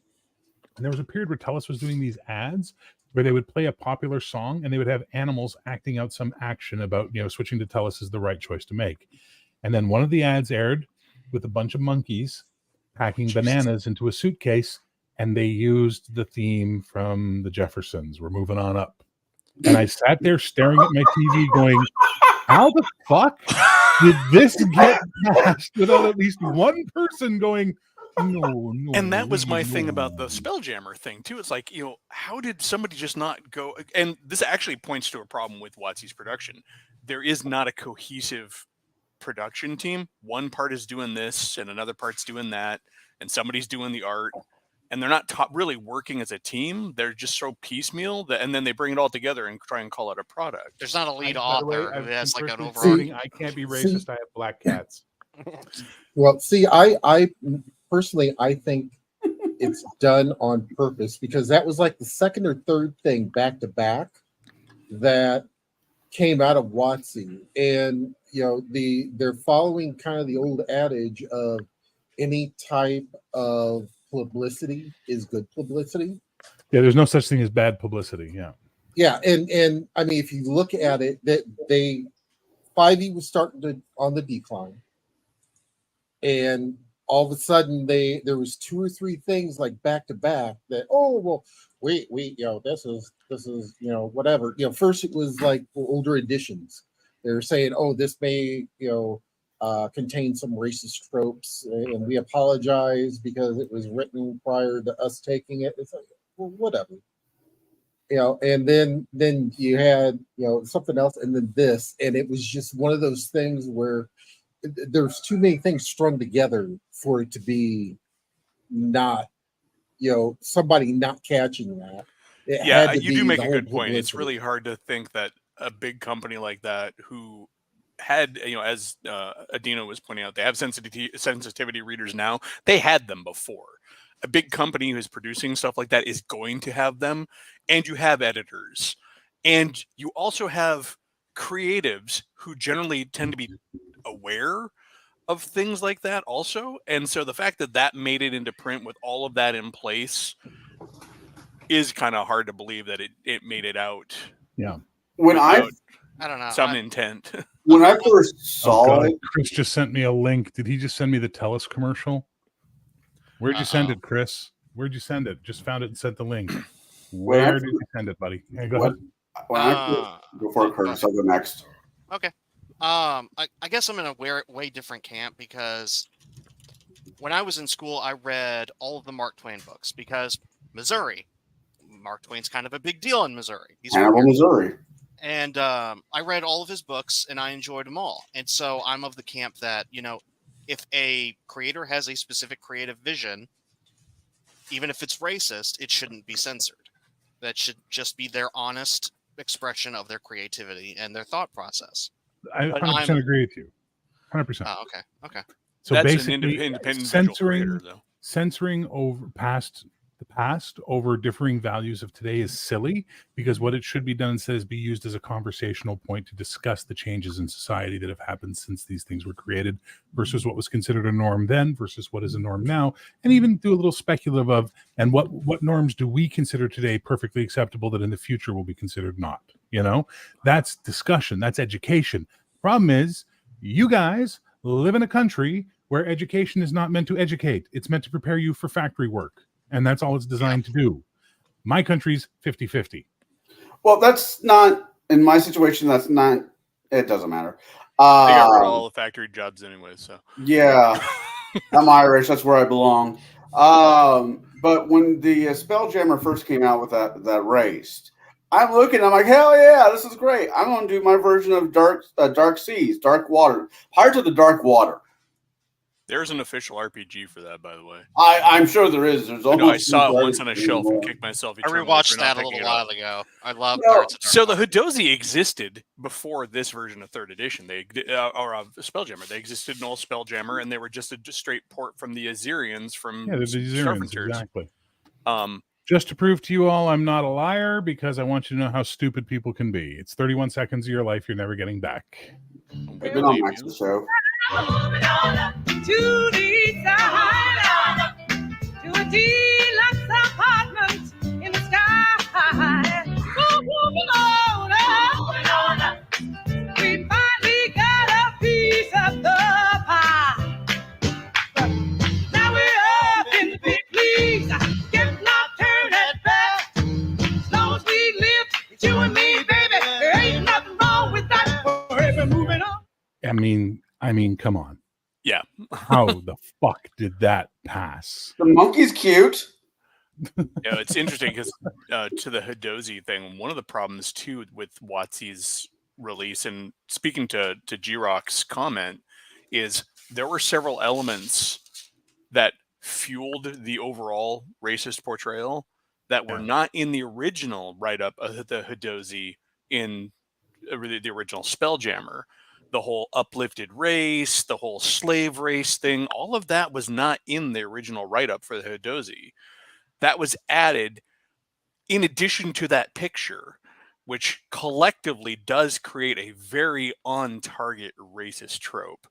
And there was a period where TELUS was doing these ads where they would play a popular song and they would have animals acting out some action about, switching to TELUS is the right choice to make. And then one of the ads aired with a bunch of monkeys packing bananas into a suitcase, and they used the theme from the Jeffersons. We're moving on up. And I sat there staring at my TV going, how the fuck did this get passed without at least one person going, no. And that was my thing about the Spelljammer thing too. It's like, how did somebody just not go? And this actually points to a problem with WotC's production. There is not a cohesive production team. One part is doing this and another part's doing that, and somebody's doing the art, and they're not really working as a team. They're just so piecemeal and then they bring it all together and try and call it a product. There's not a lead author who has like an overall. I can't be racist. I have black cats. Well, see, I personally, I think it's done on purpose, because that was like the second or third thing back to back that came out of WotC. And, they're following kind of the old adage of any type of publicity is good publicity. Yeah, there's no such thing as bad publicity. Yeah, and I mean, if you look at it, that 5e was starting on the decline, and all of a sudden there was 2 or 3 things like back to back that, we this is whatever. First it was like older editions. They were saying, this may contain some racist tropes, and we apologize because it was written prior to us taking it. It's like, well, whatever. And then you had something else, and then this, and it was just one of those things where there's too many things strung together for it to be not, somebody not catching that. It Yeah, had to you be do make the a whole good point. It's publicity. really hard to think that a big company like that, who had, as Adina was pointing out, they have sensitivity readers now. They had them before. A big company who's producing stuff like that is going to have them, and you have editors, and you also have creatives who generally tend to be aware of things like that also. And so the fact that that made it into print with all of that in place is kind of hard to believe that it made it out When I without I don't know. some intent. when I first Oh saw God, it, Chris just sent me a link. Did he just send me the Telus commercial? Where'd you send Uh-oh. it, Chris? Where'd you send it? Just found it and sent the link. When I Where did you send it, buddy? Hey, go when, ahead. when I first, go for it, Curtis. I'll go next. Okay. I guess I'm in a way different camp because when I was in school, I read all of the Mark Twain books because Missouri, Mark Twain's kind of a big deal in Missouri. He's from Hannibal, here. Missouri. And I read all of his books and I enjoyed them all. And so I'm of the camp that, if a creator has a specific creative vision, even if it's racist, it shouldn't be censored. That should just be their honest expression of their creativity and their thought process. I 100% agree with you. 100%. Oh, okay. So That's an basically, independent visual creator, though. censoring over the past over differing values of today is silly, because what it should be done instead is be used as a conversational point to discuss the changes in society that have happened since these things were created versus what was considered a norm then versus what is a norm now, and even do a little speculative of and what norms do we consider today perfectly acceptable that in the future will be considered not. That's discussion, that's education. Problem is, you guys live in a country where education is not meant to educate, it's meant to prepare you for factory work. And that's all it's designed to do. My country's 50-50. Well, that's not in my situation. That's not. It doesn't matter. They got rid of all the factory jobs anyway. So Yeah, I'm Irish. That's where I belong. But when the Spelljammer first came out with that race, I'm looking. I'm like, hell yeah, this is great. I'm going to do my version of Dark Seas, Dark Water, Pirates of the Dark Water. there's an official RPG for that, by the way. I'm sure there is. There's I know I almost saw it once on a shelf and kicked myself. I eternally rewatched for not that a picking little it up. while ago. I love No, Pirates of Dark So the Water. Hidozi existed before this version of third edition. They Spelljammer. They existed in old Spelljammer, and they were just a straight port from the Azerians from Yeah, the Azerians, Starfrontiers. exactly. Um, Just to prove to you all I'm not a liar, because I want you to know how stupid people can be. It's 31 seconds of your life you're never getting back. we I've been on believe Max's you. show. To the island, to a deluxe apartment in the sky. Moving on up. We finally got a piece of the pie. But now we're up in the big leagues, getting our turn at bat. As long as we live, it's you and me, baby. There ain't nothing wrong with that. Forever moving on. I mean, come on. Yeah. How the fuck did that pass? The monkey's cute. It's interesting because to the Hidozi thing, one of the problems too with WotC's release, and speaking to G-Rock's comment, is there were several elements that fueled the overall racist portrayal that were not in the original write-up of the Hidozi in the original Spelljammer. The whole uplifted race, the whole slave race thing, all of that was not in the original write-up for the Hidozi. That was added in addition to that picture, which collectively does create a very on-target racist trope.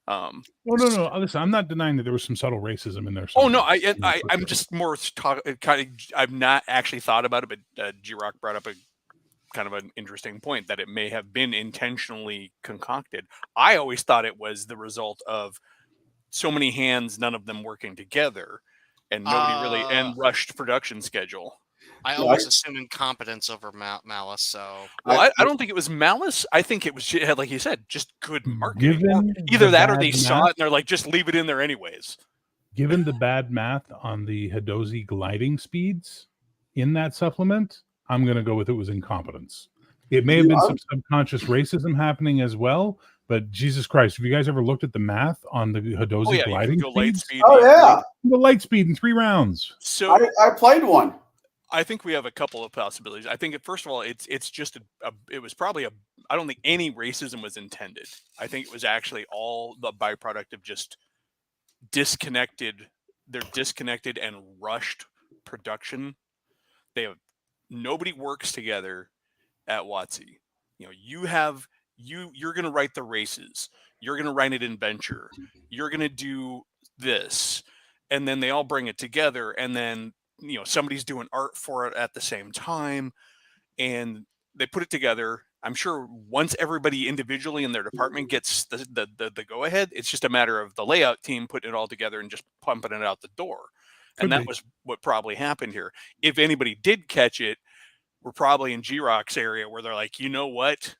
Oh, no. Listen, I'm not denying that there was some subtle racism in there. Oh no, somewhere. I'm just more I've not actually thought about it, but G-Rock brought up a kind of an interesting point that it may have been intentionally concocted. I always thought it was the result of so many hands, none of them working together, and nobody really and rushed production schedule. I always assume incompetence over malice. So Well, I don't think it was malice. I think it was, like you said, just good marketing. Given Either the that or bad they saw math- it and they're like, just leave it in there anyways. Given the bad math on the Hidozi gliding speeds in that supplement, I'm going to go with it was incompetence. It may have been some subconscious racism happening as well, but Jesus Christ, have you guys ever looked at the math on the Hidozi Oh yeah, you gliding can go light speeds? speed. Oh yeah, The light speed in 3 rounds. So I played one. I think we have a couple of possibilities. I think first of all, it's just it was probably I don't think any racism was intended. I think it was actually all the byproduct of just disconnected. They're disconnected and rushed production. They have nobody works together at WotC. You know, you're going to write the races. You're going to write an adventure. You're going to do this, and then they all bring it together, and then you know somebody's doing art for it at the same time, and they put it together. I'm sure once everybody individually in their department gets the go ahead, it's just a matter of the layout team putting it all together and just pumping it out the door. And that was what probably happened here. If anybody did catch it, we're probably in G-Rock's area where they're like, you know what?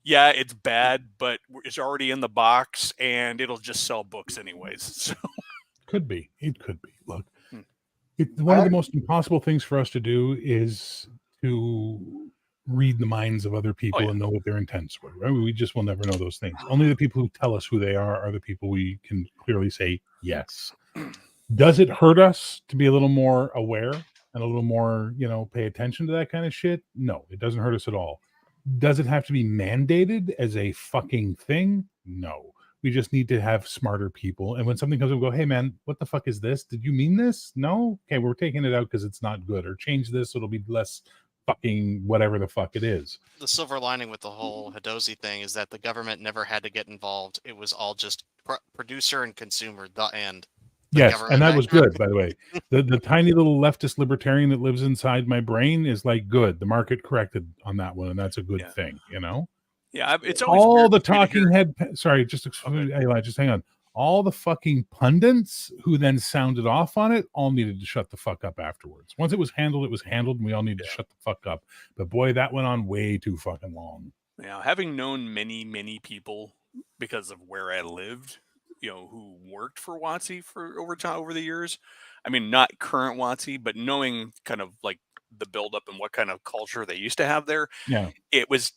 Yeah, it's bad, but it's already in the box and it'll just sell books anyways. So Could be. It could be. Look, one of the most impossible things for us to do is to read the minds of other people and know what their intents were. Right? We just will never know those things. Only the people who tell us who they are the people we can clearly say yes. Does it hurt us to be a little more aware and a little more, pay attention to that kind of shit? No, it doesn't hurt us at all. Does it have to be mandated as a fucking thing? No. We just need to have smarter people. And when something comes up, go, hey man, what the fuck is this? Did you mean this? No? Okay, we're taking it out because it's not good. Or change this, it'll be less fucking whatever the fuck it is. The silver lining with the whole Hadozi thing is that the government never had to get involved. It was all just producer and consumer, the end. Yes, and that was good, by the way. The tiny little leftist libertarian that lives inside my brain is like, good. The market corrected on that one, and that's a good thing, Yeah, it's always all the talking head. Sorry, just hang on. All the fucking pundits who then sounded off on it all needed to shut the fuck up afterwards. Once it was handled, and we all needed to shut the fuck up. But boy, that went on way too fucking long. Yeah, having known many people because of where I lived, who worked for WotC for over the years. I mean, not current WotC, but knowing kind of like the buildup and what kind of culture they used to have there. Yeah, it was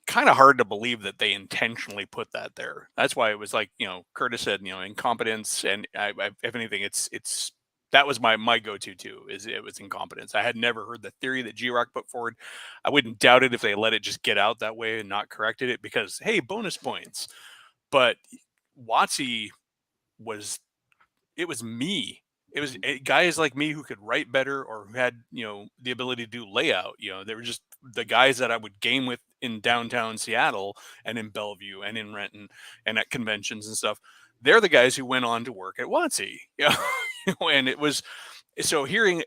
kind of hard to believe that they intentionally put that there. That's why it was like, Curtis said, incompetence. And if anything, it's that was my go-to too, is it was incompetence. I had never heard the theory that G-Rock put forward. I wouldn't doubt it if they let it just get out that way and not corrected it because, hey, bonus points. But WotC was me. It was guys like me who could write better or who had, the ability to do layout. They were just the guys that I would game with in downtown Seattle and in Bellevue and in Renton and at conventions and stuff. They're the guys who went on to work at WotC. And it was so hearing.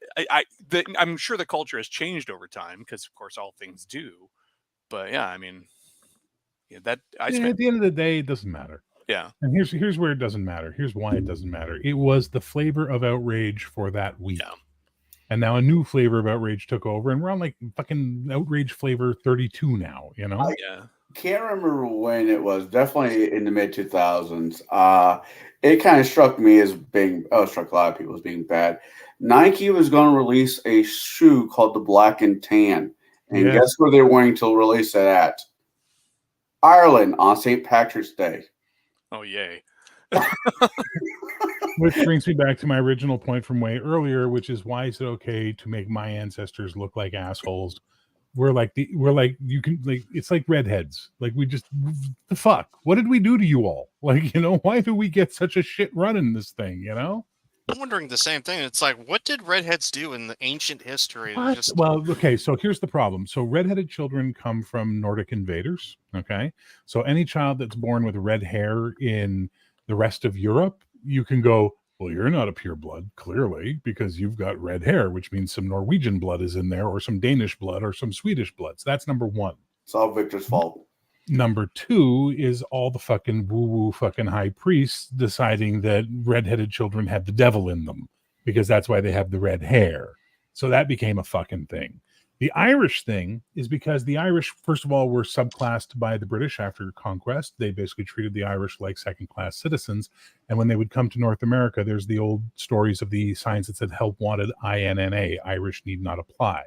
I'm sure the culture has changed over time because, of course, all things do. But yeah, I mean, at the end of the day, it doesn't matter. Yeah. And here's where it doesn't matter. Here's why it doesn't matter. It was the flavor of outrage for that week. Yeah. And now a new flavor of outrage took over, and we're on like fucking outrage flavor 32 now, Yeah. Can't remember when it was. Definitely in the mid 2000s. It kind of struck me as being, struck a lot of people as being bad. Nike was going to release a shoe called the Black and Tan. And guess where they're wanting to release it at? Ireland on St. Patrick's Day. Oh, yay. Which brings me back to my original point from way earlier, which is why is it okay to make my ancestors look like assholes? It's like redheads. Like the fuck? What did we do to you all? Like, why do we get such a shit run in this thing, I'm wondering the same thing. It's like, what did redheads do in the ancient history? Well, okay, so here's the problem. So redheaded children come from Nordic invaders, okay? So any child that's born with red hair in the rest of Europe, you can go, well, you're not a pure blood, clearly, because you've got red hair, which means some Norwegian blood is in there, or some Danish blood, or some Swedish blood. So that's number one. It's all Victor's fault. Number two is all the fucking woo-woo fucking high priests deciding that redheaded children have the devil in them, because that's why they have the red hair. So that became a fucking thing. The Irish thing is because the Irish, first of all, were subclassed by the British after conquest. They basically treated the Irish like second-class citizens. And when they would come to North America, there's the old stories of the signs that said help wanted, INNA, Irish need not apply.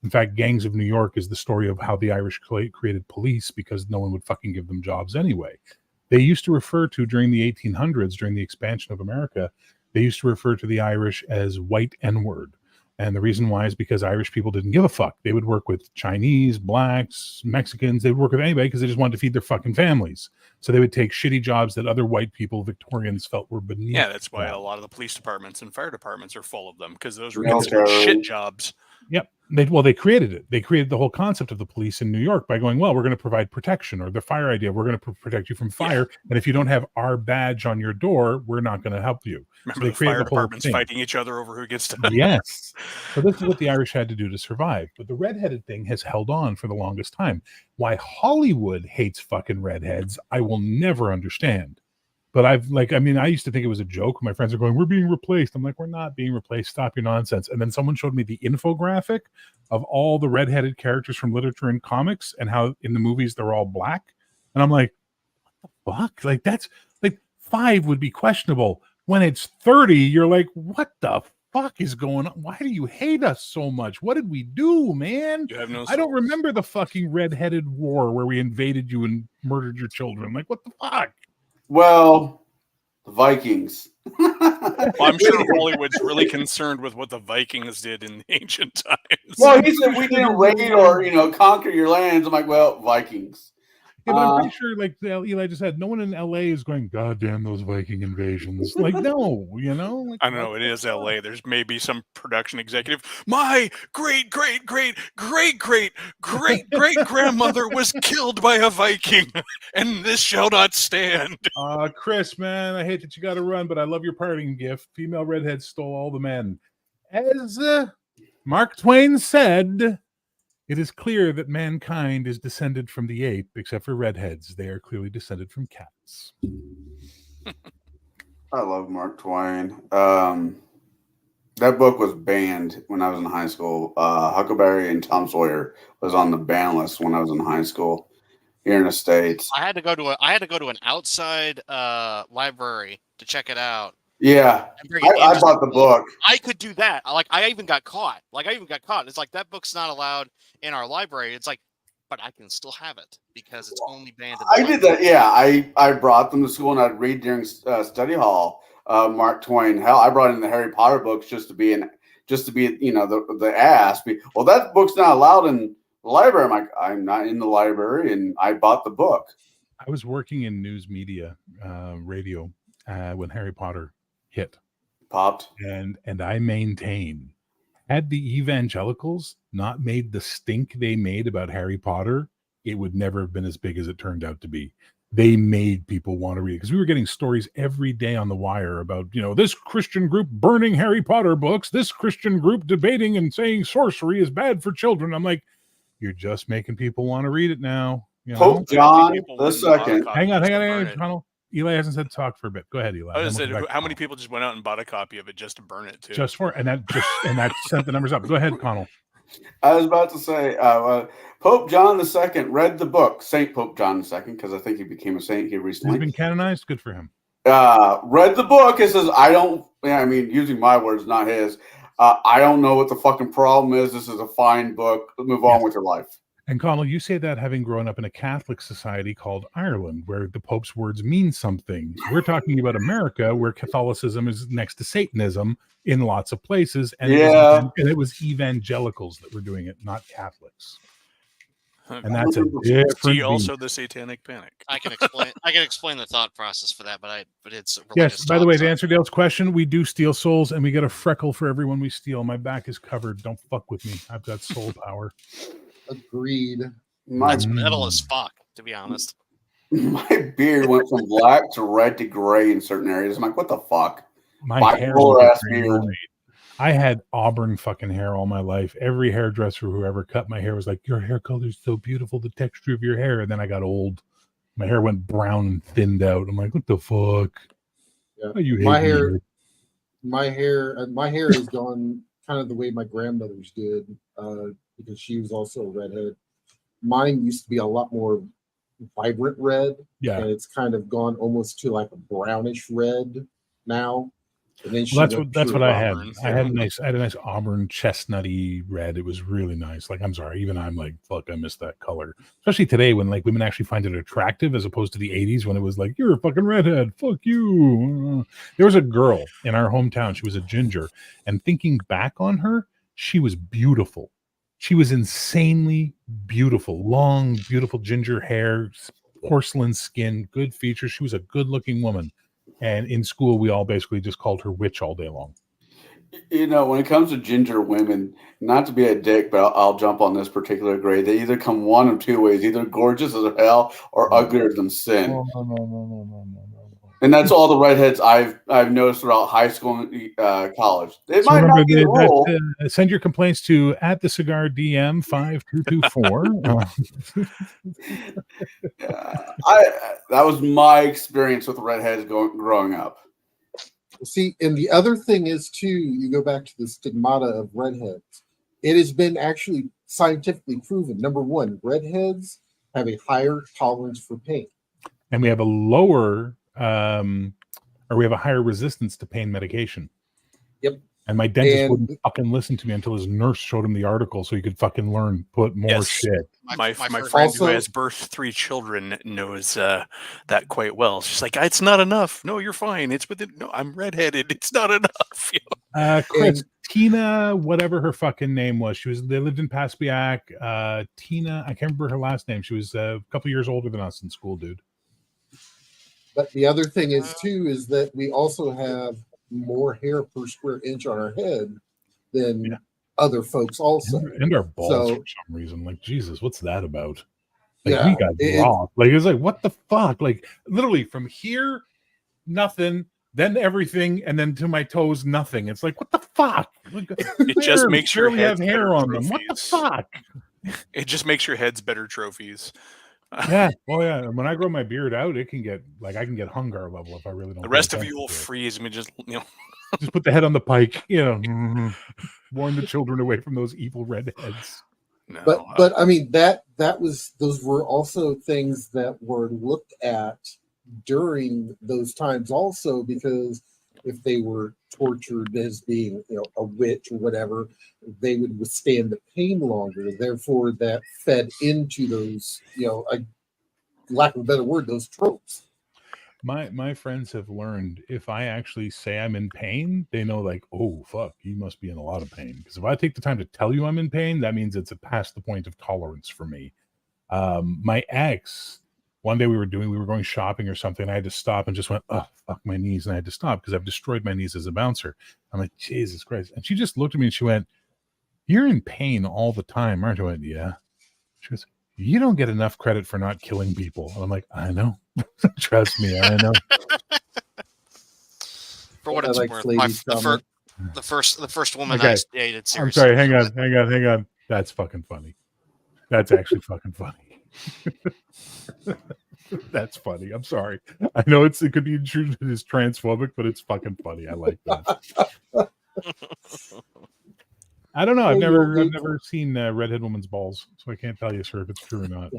In fact, Gangs of New York is the story of how the Irish created police because no one would fucking give them jobs anyway. They used to refer to, during the 1800s, during the expansion of America, they used to refer to the Irish as white N-word. And the reason why is because Irish people didn't give a fuck. They would work with Chinese, blacks, Mexicans. They would work with anybody because they just wanted to feed their fucking families. So they would take shitty jobs that other white people, Victorians, felt were beneath. Yeah, that's why them. a lot of the police departments and fire departments are full of them, because those were Military. considered shit jobs. Yep. They created it. They created the whole concept of the police in New York by going, well, we're going to provide protection, or the fire idea. We're going to protect you from fire. And if you don't have our badge on your door, we're not going to help you. Remember they the created fire the whole departments thing. fighting each other over who gets to. Yes. So this is what the Irish had to do to survive. But the redheaded thing has held on for the longest time. Why Hollywood hates fucking redheads, I will never understand. But I used to think it was a joke. My friends are going, we're being replaced. I'm like, we're not being replaced. Stop your nonsense. And then someone showed me the infographic of all the redheaded characters from literature and comics and how in the movies they're all black. And I'm like, what the fuck? Like, that's like 5 would be questionable. When it's 30, you're like, what the fuck is going on? Why do you hate us so much? What did we do, man? You have no I don't souls. remember the fucking redheaded war where we invaded you and murdered your children. Like, what the fuck? Well, the Vikings. Well, I'm sure Hollywood's really concerned with what the Vikings did in ancient times. Well, he said we didn't raid or conquer your lands. I'm like, well, Vikings. Yeah, but I'm pretty sure, like Eli just said, no one in LA is going, God damn those Viking invasions. Like, no, like, I don't know. It is LA. There's maybe some production executive. My great grandmother was killed by a Viking, and this shall not stand. Chris, man, I hate that you got to run, but I love your parting gift. Female redhead stole all the men. As Mark Twain said, it is clear that mankind is descended from the ape, except for redheads. They are clearly descended from cats. I love Mark Twain. That book was banned when I was in high school. Huckleberry and Tom Sawyer was on the ban list when I was in high school here in the States. I had to go to an outside library to check it out. Yeah, and bring it in I just bought the book. I could do that. I even got caught. It's like, that book's not allowed in our library. It's like, but I can still have it because it's only banned. I did that. Yeah, I brought them to school and I'd read during study hall. Mark Twain. Hell, I brought in the Harry Potter books just to be the ass. Well, that book's not allowed in the library. I'm like, I'm not in the library, and I bought the book. I was working in news media, radio, when Harry Potter popped, and I maintain, had the evangelicals not made the stink they made about Harry Potter, it would never have been as big as it turned out to be. They made people want to read it because we were getting stories every day on the wire about, this Christian group burning Harry Potter books, this Christian group debating and saying sorcery is bad for children. I'm like, you're just making people want to read it now. Pope John the Second. Hang on, Connell. Eli hasn't said talk for a bit. Go ahead, Eli. I said, how many people just went out and bought a copy of it just to burn it too? Just for and that sent the numbers up. Go ahead, Connell. I was about to say, Pope John II read the book, Saint Pope John II, because I think he became a saint here recently. He's been canonized. Good for him. Read the book. It says, using my words, not his. I don't know what the fucking problem is. This is a fine book. Move on with your life. And Connell, you say that having grown up in a Catholic society called Ireland, where the Pope's words mean something. We're talking about America, where Catholicism is next to Satanism in lots of places, and it was evangelicals that were doing it, not Catholics. And that's a different. See also the Satanic Panic. I can explain the thought process for that, but it's yes. By the way, to answer Dale's question, we do steal souls, and we get a freckle for everyone we steal. My back is covered. Don't fuck with me. I've got soul power. Agreed. That's metal as fuck, to be honest. My beard went from black to red to gray in certain areas. I'm like, what the fuck? My hair ass beard. I had auburn fucking hair all my life. Every hairdresser who ever cut my hair was like, your hair color is so beautiful, the texture of your hair. And then I got old. My hair went brown and thinned out. I'm like, what the fuck? Yeah. Oh, you hate my hair has gone kind of the way my grandmother's did, because she was also a redhead. Mine used to be a lot more vibrant red. Yeah. And it's kind of gone almost to like a brownish red now. And then that's what I had. I had a nice auburn chestnutty red. It was really nice. Like, I'm sorry, even I'm like, fuck, I miss that color. Especially today when like women actually find it attractive, as opposed to the 80s when it was like, you're a fucking redhead, fuck you. There was a girl in our hometown. She was a ginger, and thinking back on her, She was beautiful. She was insanely beautiful. Long, beautiful ginger hair, porcelain skin, good features. She was a good-looking woman. And in school, we all basically just called her witch all day long. You know, when it comes to ginger women, not to be a dick, but I'll jump on this particular grade. They either come one of two ways: either gorgeous as hell or uglier than sin. No. And that's all the redheads I've noticed throughout high school and college. It So might remember not be the rule. send your complaints to @theCigarDM 5224. That was my experience with redheads growing up. See, and the other thing is too, you go back to the stigmata of redheads. It has been actually scientifically proven. Number one, redheads have a higher tolerance for pain. And we have a lower or we have a higher resistance to pain medication. Yep. And my dentist And- wouldn't fucking listen to me until his nurse showed him the article so he could fucking learn, put more Yes. shit. My first- friend Also- who has birthed 3 children knows that quite well. She's like, it's not enough. No, you're fine. It's within. No, I'm redheaded. It's not enough. Chris, And- Tina, whatever her fucking name was, they lived in Passbeac. Tina, I can't remember her last name. She was a couple years older than us in school, dude. But the other thing is too, is that we also have more hair per square inch on our head than Yeah. other folks also. And our balls So- for some reason. Like, Jesus, what's that about? Like, Yeah, we got it- raw. Like, it's like, what the fuck? Like, literally from here, nothing, then everything, and then to my toes, nothing. It's like, what the fuck? Like, It just there makes your barely have heads hair better on them. What the trophies. fuck? It just makes your heads better trophies. Yeah. Well, yeah. And when I grow my beard out, it can get like I can get Hungar level if I really don't. The pay rest of attention you will to it. freeze. I mean, Just put the head on the pike, warn the children away from those evil redheads. no. But I mean those were also things that were looked at during those times also, because if they were tortured as being a witch or whatever, they would withstand the pain longer. Therefore, that fed into those lack of a better word, those tropes. My friends have learned if I actually say I'm in pain, they know like, oh fuck, you must be in a lot of pain. Because if I take the time to tell you I'm in pain, that means it's past the point of tolerance for me. My ex, one day we were going shopping or something. I had to stop and just went, oh fuck my knees, and I had to stop because I've destroyed my knees as a bouncer. I'm like, Jesus Christ. And she just looked at me and she went, you're in pain all the time, aren't you? I went, yeah. She goes, you don't get enough credit for not killing people. And I'm like, I know. Trust me, I know. For what I it's like worth, Flavy's comment. the first woman Okay. I dated I'm seriously. sorry, hang on. That's fucking funny. That's actually fucking funny. That's funny. I'm sorry. I know it could be intrusion as transphobic, but it's fucking funny. I like that. I don't know. I've never seen redhead woman's balls, so I can't tell you, sir, if it's true or not.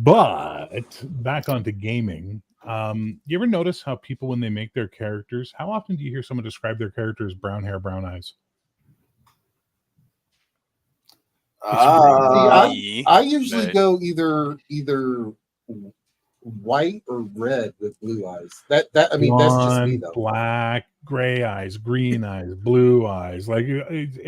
But back onto gaming. You ever notice how people, when they make their characters, how often do you hear someone describe their character as brown hair, brown eyes? I usually but- go either white or red with blue eyes. That I mean that's just me Blonde, though. black, gray eyes, green eyes, blue eyes. Like,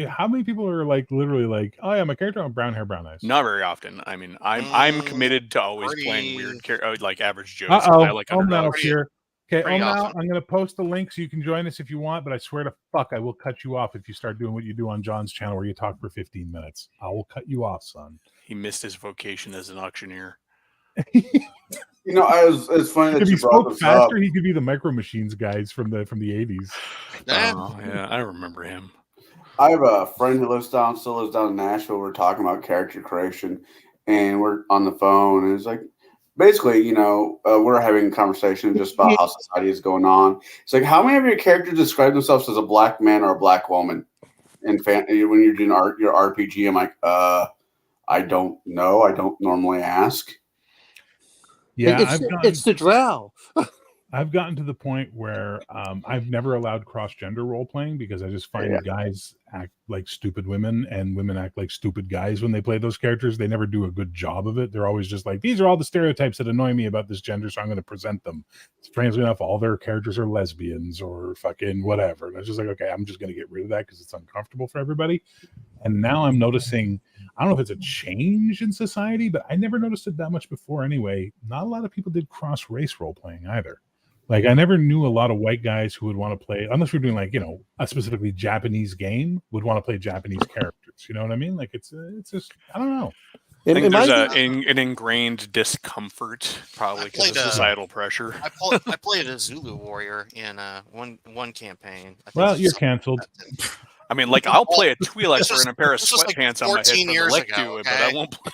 how many people are like literally like, oh yeah, my character on brown hair, brown eyes. Not very often. I mean, I'm committed to always playing weird like average Joes. I like Now underdogs. here. Okay, Pretty now often. I'm going to post a link so you can join us if you want, but I swear to fuck, I will cut you off if you start doing what you do on John's channel where you talk for 15 minutes. I will cut you off, son. He missed his vocation as an auctioneer. You know, it's funny that If he you brought spoke this up. faster, he could be the Micro Machines guys from the 80s. Eh, Oh, yeah, I remember him. I have a friend who still lives down in Nashville. We're talking about character creation, and we're on the phone, and it's like, basically, we're having a conversation just about how society is going on. It's like, how many of your characters describe themselves as a black man or a black woman? And when you're doing your RPG, I'm like, I don't know. I don't normally ask. Yeah, it's the drow. I've gotten to the point where I've never allowed cross-gender role playing because I just find guys act like stupid women and women act like stupid guys when they play those characters. They never do a good job of it. They're always just like, these are all the stereotypes that annoy me about this gender, so I'm going to present them. Strangely enough, all their characters are lesbians or fucking whatever. And I was just like, okay, I'm just going to get rid of that because it's uncomfortable for everybody. And now I'm noticing, I don't know if it's a change in society, but I never noticed it that much before anyway. Not a lot of people did cross-race role playing either. Like, I never knew a lot of white guys who would want to play, unless we're doing like, you know, a specifically Japanese game, would want to play Japanese characters. You know what I mean? Like, it's just, I don't know. I think there's an ingrained discomfort, probably because of societal pressure. I played a Zulu warrior in one campaign. Well, you're canceled. I mean, like, I'll play a Twi'lek wearing a pair of sweatpants like on my head for the years leg ago, to it, but okay? I won't play.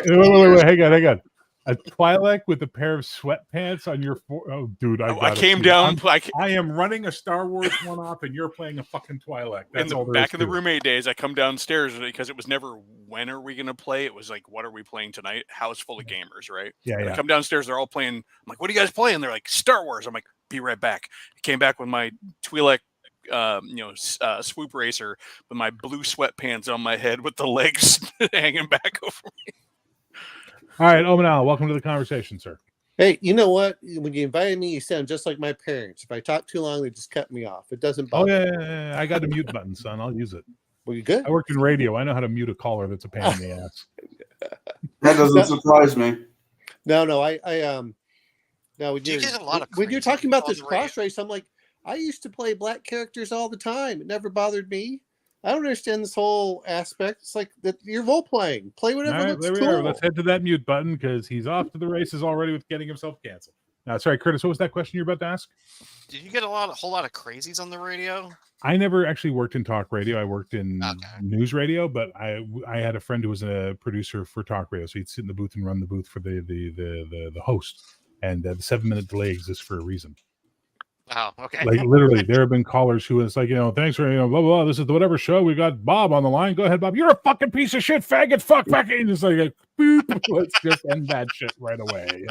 Wait, hang on. A Twi'lek with a pair of sweatpants on your oh, dude! I came down. I am running a Star Wars one off, and you're playing a fucking Twi'lek. That's all there back is in the to it. roommate days, I come downstairs because it was never when are we going to play. It was like, what are we playing tonight? House full of gamers, right? Yeah, I come downstairs, they're all playing. I'm like, what are you guys playing? They're like, Star Wars. I'm like, be right back. I came back with my Twi'lek, swoop racer with my blue sweatpants on my head with the legs hanging back over me. All right, Omanal, welcome to the conversation, sir. Hey, you know what? When you invited me, you sound just like my parents. If I talk too long, they just cut me off. It doesn't bother me. Yeah. I got a mute button, son. I'll use it. Well, you good? I worked in radio. I know how to mute a caller that's a pain in the ass. That doesn't surprise me. No, now when Do you get a lot of when you're crazy talking about people this on the radio? cross race, I'm like, I used to play black characters all the time. It never bothered me. I don't understand this whole aspect. It's like that you're role playing. Play All whatever right, looks there we cool. are. Let's head to that mute button because he's off to the races already with getting himself canceled. Now, sorry, Curtis, what was that question you're about to ask? Did you get a whole lot of crazies on the radio? I never actually worked in talk radio. I worked in news radio, but I had a friend who was a producer for talk radio, so he'd sit in the booth and run the booth for the host. And the 7-minute delay exists for a reason. Oh, okay. Like literally, there have been callers who was like, thanks for blah, blah blah. This is the whatever show. We got Bob on the line. Go ahead, Bob. You're a fucking piece of shit, faggot, fucking. It's like boop. Let's just end that shit right away.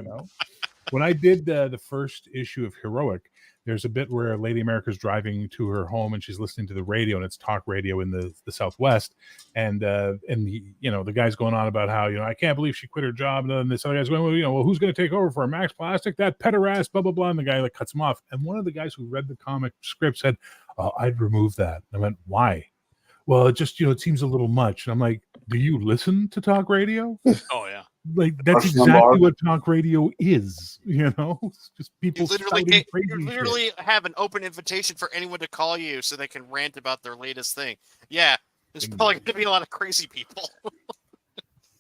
When I did the first issue of Heroic, there's a bit where Lady America's driving to her home and she's listening to the radio, and it's talk radio in the Southwest, and the guy's going on about how I can't believe she quit her job, and then this other guy's going, well, who's going to take over for her? Max Plastic, that pederast, blah blah blah, and the guy cuts him off, and one of the guys who read the comic script said, I'd remove that. And I went, why? Well, it just it seems a little much, and I'm like, do you listen to talk radio? Oh yeah. Like that's exactly what talk radio is, It's just people. You literally have an open invitation for anyone to call you so they can rant about their latest thing. Yeah, there's probably going to be a lot of crazy people.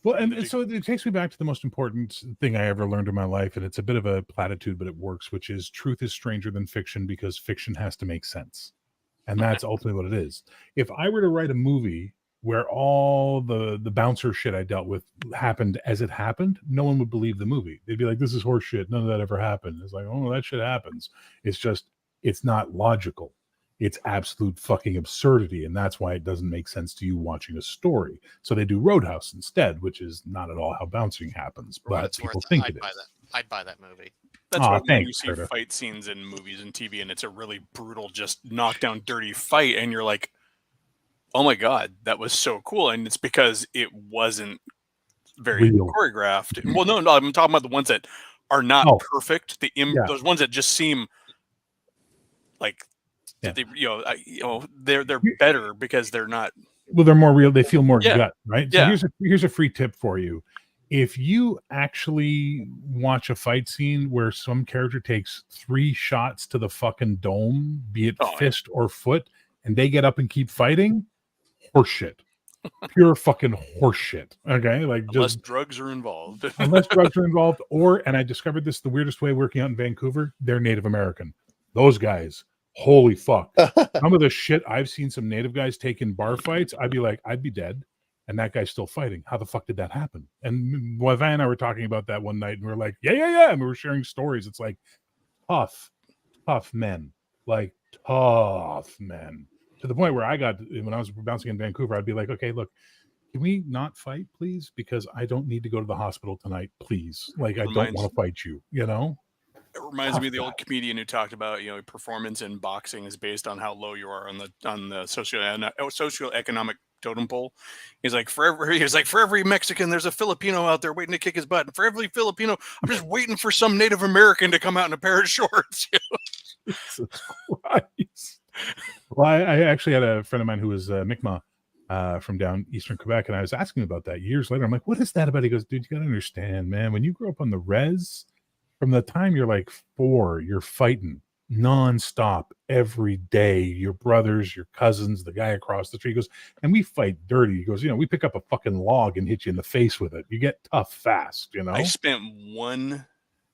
Well, and so it takes me back to the most important thing I ever learned in my life, and it's a bit of a platitude, but it works, which is truth is stranger than fiction because fiction has to make sense, and that's ultimately what it is. If I were to write a movie where all the bouncer shit I dealt with happened as it happened, no one would believe the movie. They'd be like, this is horse shit. None of that ever happened. It's like, oh, that shit happens. It's just, it's not logical. It's absolute fucking absurdity. And that's why it doesn't make sense to you watching a story. So they do Roadhouse instead, which is not at all how bouncing happens, but people think it is. I'd buy that movie. That's why when you see fight scenes in movies and TV and it's a really brutal, just knockdown, dirty fight, and you're like, oh my God, that was so cool. And it's because it wasn't very choreographed. Well, no, I'm talking about the ones that are not perfect. Those ones that just seem like they're better because they're not. Well, they're more real. They feel more gut, right? Yeah. So here's a free tip for you. If you actually watch a fight scene where some character takes 3 shots to the fucking dome, be it fist or foot, and they get up and keep fighting, horseshit. Pure fucking horseshit. Okay, unless drugs are involved. Unless drugs are involved, and I discovered this the weirdest way working out in Vancouver. They're Native American. Those guys, holy fuck! Some of the shit I've seen some Native guys take in bar fights, I'd be like, I'd be dead, and that guy's still fighting. How the fuck did that happen? And Van and I were talking about that one night, and we were like, yeah, and we were sharing stories. It's like tough men, like tough men. To the point where when I was bouncing in Vancouver, I'd be like, okay, look, can we not fight, please? Because I don't need to go to the hospital tonight, please. Like, I don't want to fight you, It reminds me of the old comedian who talked about, performance in boxing is based on how low you are on the socioeconomic totem pole. He's like, for every Mexican, there's a Filipino out there waiting to kick his butt. And for every Filipino, I'm just waiting for some Native American to come out in a pair of shorts. Jesus Christ. Well, I actually had a friend of mine who was Mi'kmaq from down eastern Quebec, and I was asking him about that years later. I'm like, what is that about? He goes, dude, you got to understand, man, when you grow up on the res, from the time you're like 4, you're fighting nonstop every day. Your brothers, your cousins, the guy across the street. He goes, and we fight dirty. He goes, we pick up a fucking log and hit you in the face with it. You get tough fast, I spent one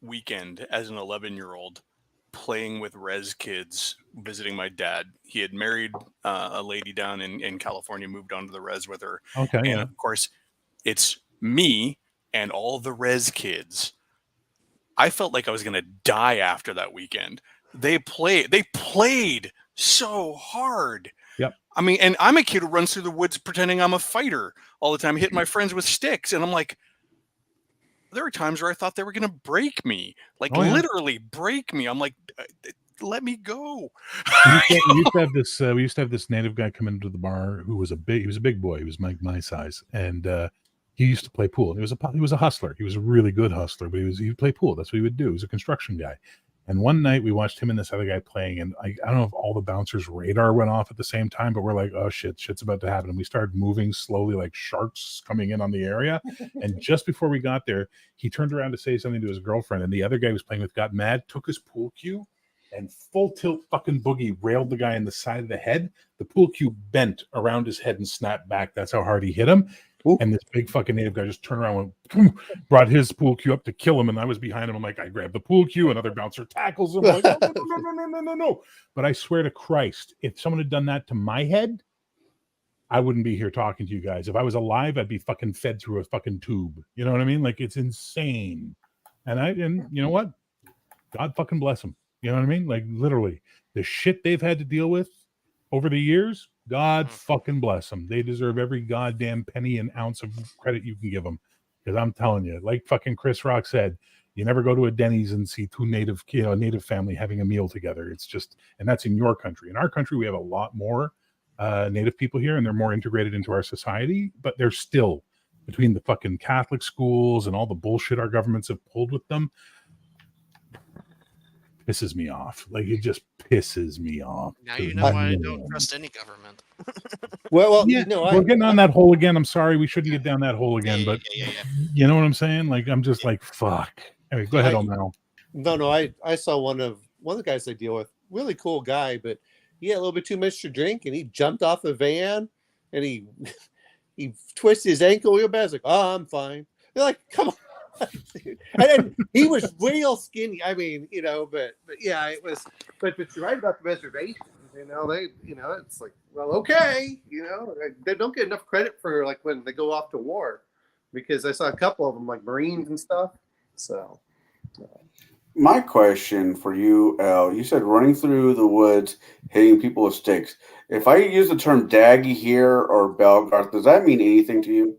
weekend as an 11-year-old playing with res kids, visiting my dad. He had married a lady down in California, moved on to the res with her. Okay. And of course, it's me and all the res kids. I felt like I was going to die after that weekend. They played so hard. Yep. I mean, and I'm a kid who runs through the woods pretending I'm a fighter all the time, hitting my friends with sticks. And I'm like, there were times where I thought they were going to break me, literally break me. I'm like, let me go. We used to have this native guy come into the bar who was he was a big boy. He was my size. And, he used to play pool. He was a hustler. He was a really good hustler, but he would play pool. That's what he would do. He was a construction guy. And one night we watched him and this other guy playing, and I don't know if all the bouncers' radar went off at the same time, but we're like, oh shit's about to happen. And we started moving slowly like sharks coming in on the area. And just before we got there, he turned around to say something to his girlfriend, and the other guy he was playing with got mad, took his pool cue, and full tilt fucking boogie railed the guy in the side of the head. The pool cue bent around his head and snapped back. That's how hard he hit him. Ooh. And this big fucking native guy just turned around and brought his pool cue up to kill him. And I was behind him. I'm like, I grabbed the pool cue. Another bouncer tackles him. I'm like, no. But I swear to Christ, if someone had done that to my head, I wouldn't be here talking to you guys. If I was alive, I'd be fucking fed through a fucking tube. You know what I mean? Like, it's insane. And you know what? God fucking bless them. You know what I mean? Like, literally, the shit they've had to deal with over the years, God fucking bless them. They deserve every goddamn penny and ounce of credit you can give them. Because I'm telling you, like fucking Chris Rock said, you never go to a Denny's and see two native family having a meal together. It's just, and that's in your country. In our country, we have a lot more native people here, and they're more integrated into our society, but they're still, between the fucking Catholic schools and all the bullshit our governments have pulled with them, pisses me off. Like, it just pisses me off. Now you know why I don't trust any government. Well, yeah, we're getting on that hole again. I'm sorry, we shouldn't get down that hole again, but you know what I'm saying? Like, I'm just like, fuck. Anyway, go ahead, O'Malley. No, I saw one of the guys I deal with, really cool guy, but he had a little bit too much to drink, and he jumped off the van, and he twisted his ankle real bad. I was like, oh, I'm fine. They're like, come on. And then he was real skinny. I mean, but yeah, it was. But you're right about the reservations. It's like, well, okay, they don't get enough credit for like when they go off to war, because I saw a couple of them like Marines and stuff. So, my question for you, El, you said running through the woods, hitting people with sticks. If I use the term Daggy here or Belgarth, does that mean anything to you?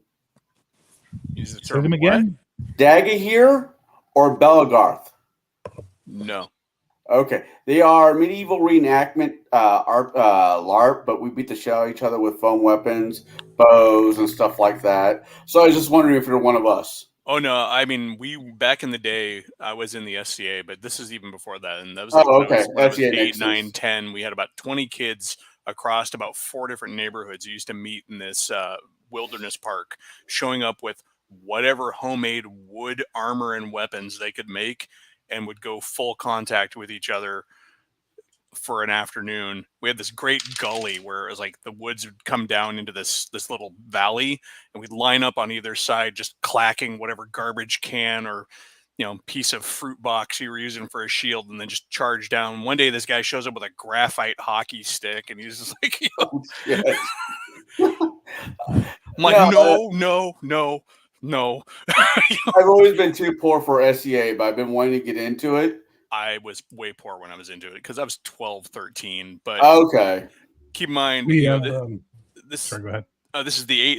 Use the term again. Daggy here or Belgarth? No. Okay, they are medieval reenactment LARP, but we beat the shit out of each other with foam weapons, bows, and stuff like that. So I was just wondering if you're one of us. Oh no, I mean, we back in the day, I was in the SCA, but this is even before that, and that was okay. I was 8, 9, 10. We had about 20 kids across about 4 different neighborhoods. We used to meet in this wilderness park, showing up with whatever homemade wood armor and weapons they could make, and would go full contact with each other for an afternoon. We had this great gully where it was like the woods would come down into this little valley, and we'd line up on either side, just clacking whatever garbage can or piece of fruit box you were using for a shield, and then just charge down. One day this guy shows up with a graphite hockey stick, and he's just like, I'm like, no. I've always been too poor for SCA, but I've been wanting to get into it. I was way poor when I was into it because I was 12, 13. But okay, keep in mind, Sorry, go ahead. this is the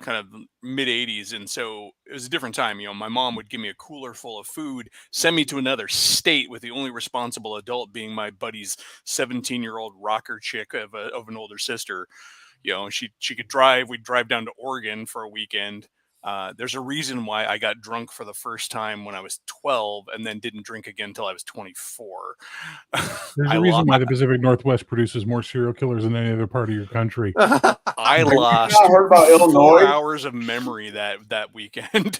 kind of mid 80s, and so it was a different time. My mom would give me a cooler full of food, send me to another state with the only responsible adult being my buddy's 17-year-old rocker chick of an older sister. She could drive. We'd drive down to Oregon for a weekend. There's a reason why I got drunk for the first time when I was 12 and then didn't drink again until I was 24. There's a reason why the Pacific Northwest produces more serial killers than any other part of your country. I lost heard about Illinois? 4 hours of memory that weekend.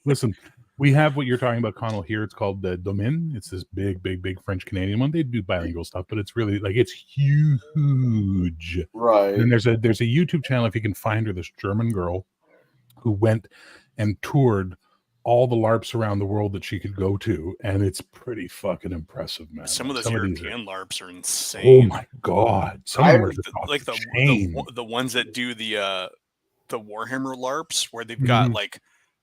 Listen, we have what you're talking about, Connell, here. It's called the Domaine. It's this big French Canadian one. They do bilingual stuff, but it's really it's huge. Right. And there's a YouTube channel, if you can find her, this German girl who went and toured all the LARPs around the world that she could go to, and it's pretty fucking impressive, man. Some of those European LARPs are insane. Oh my god! Some of them are just like off the chain. the ones that do the Warhammer LARPs where they've got like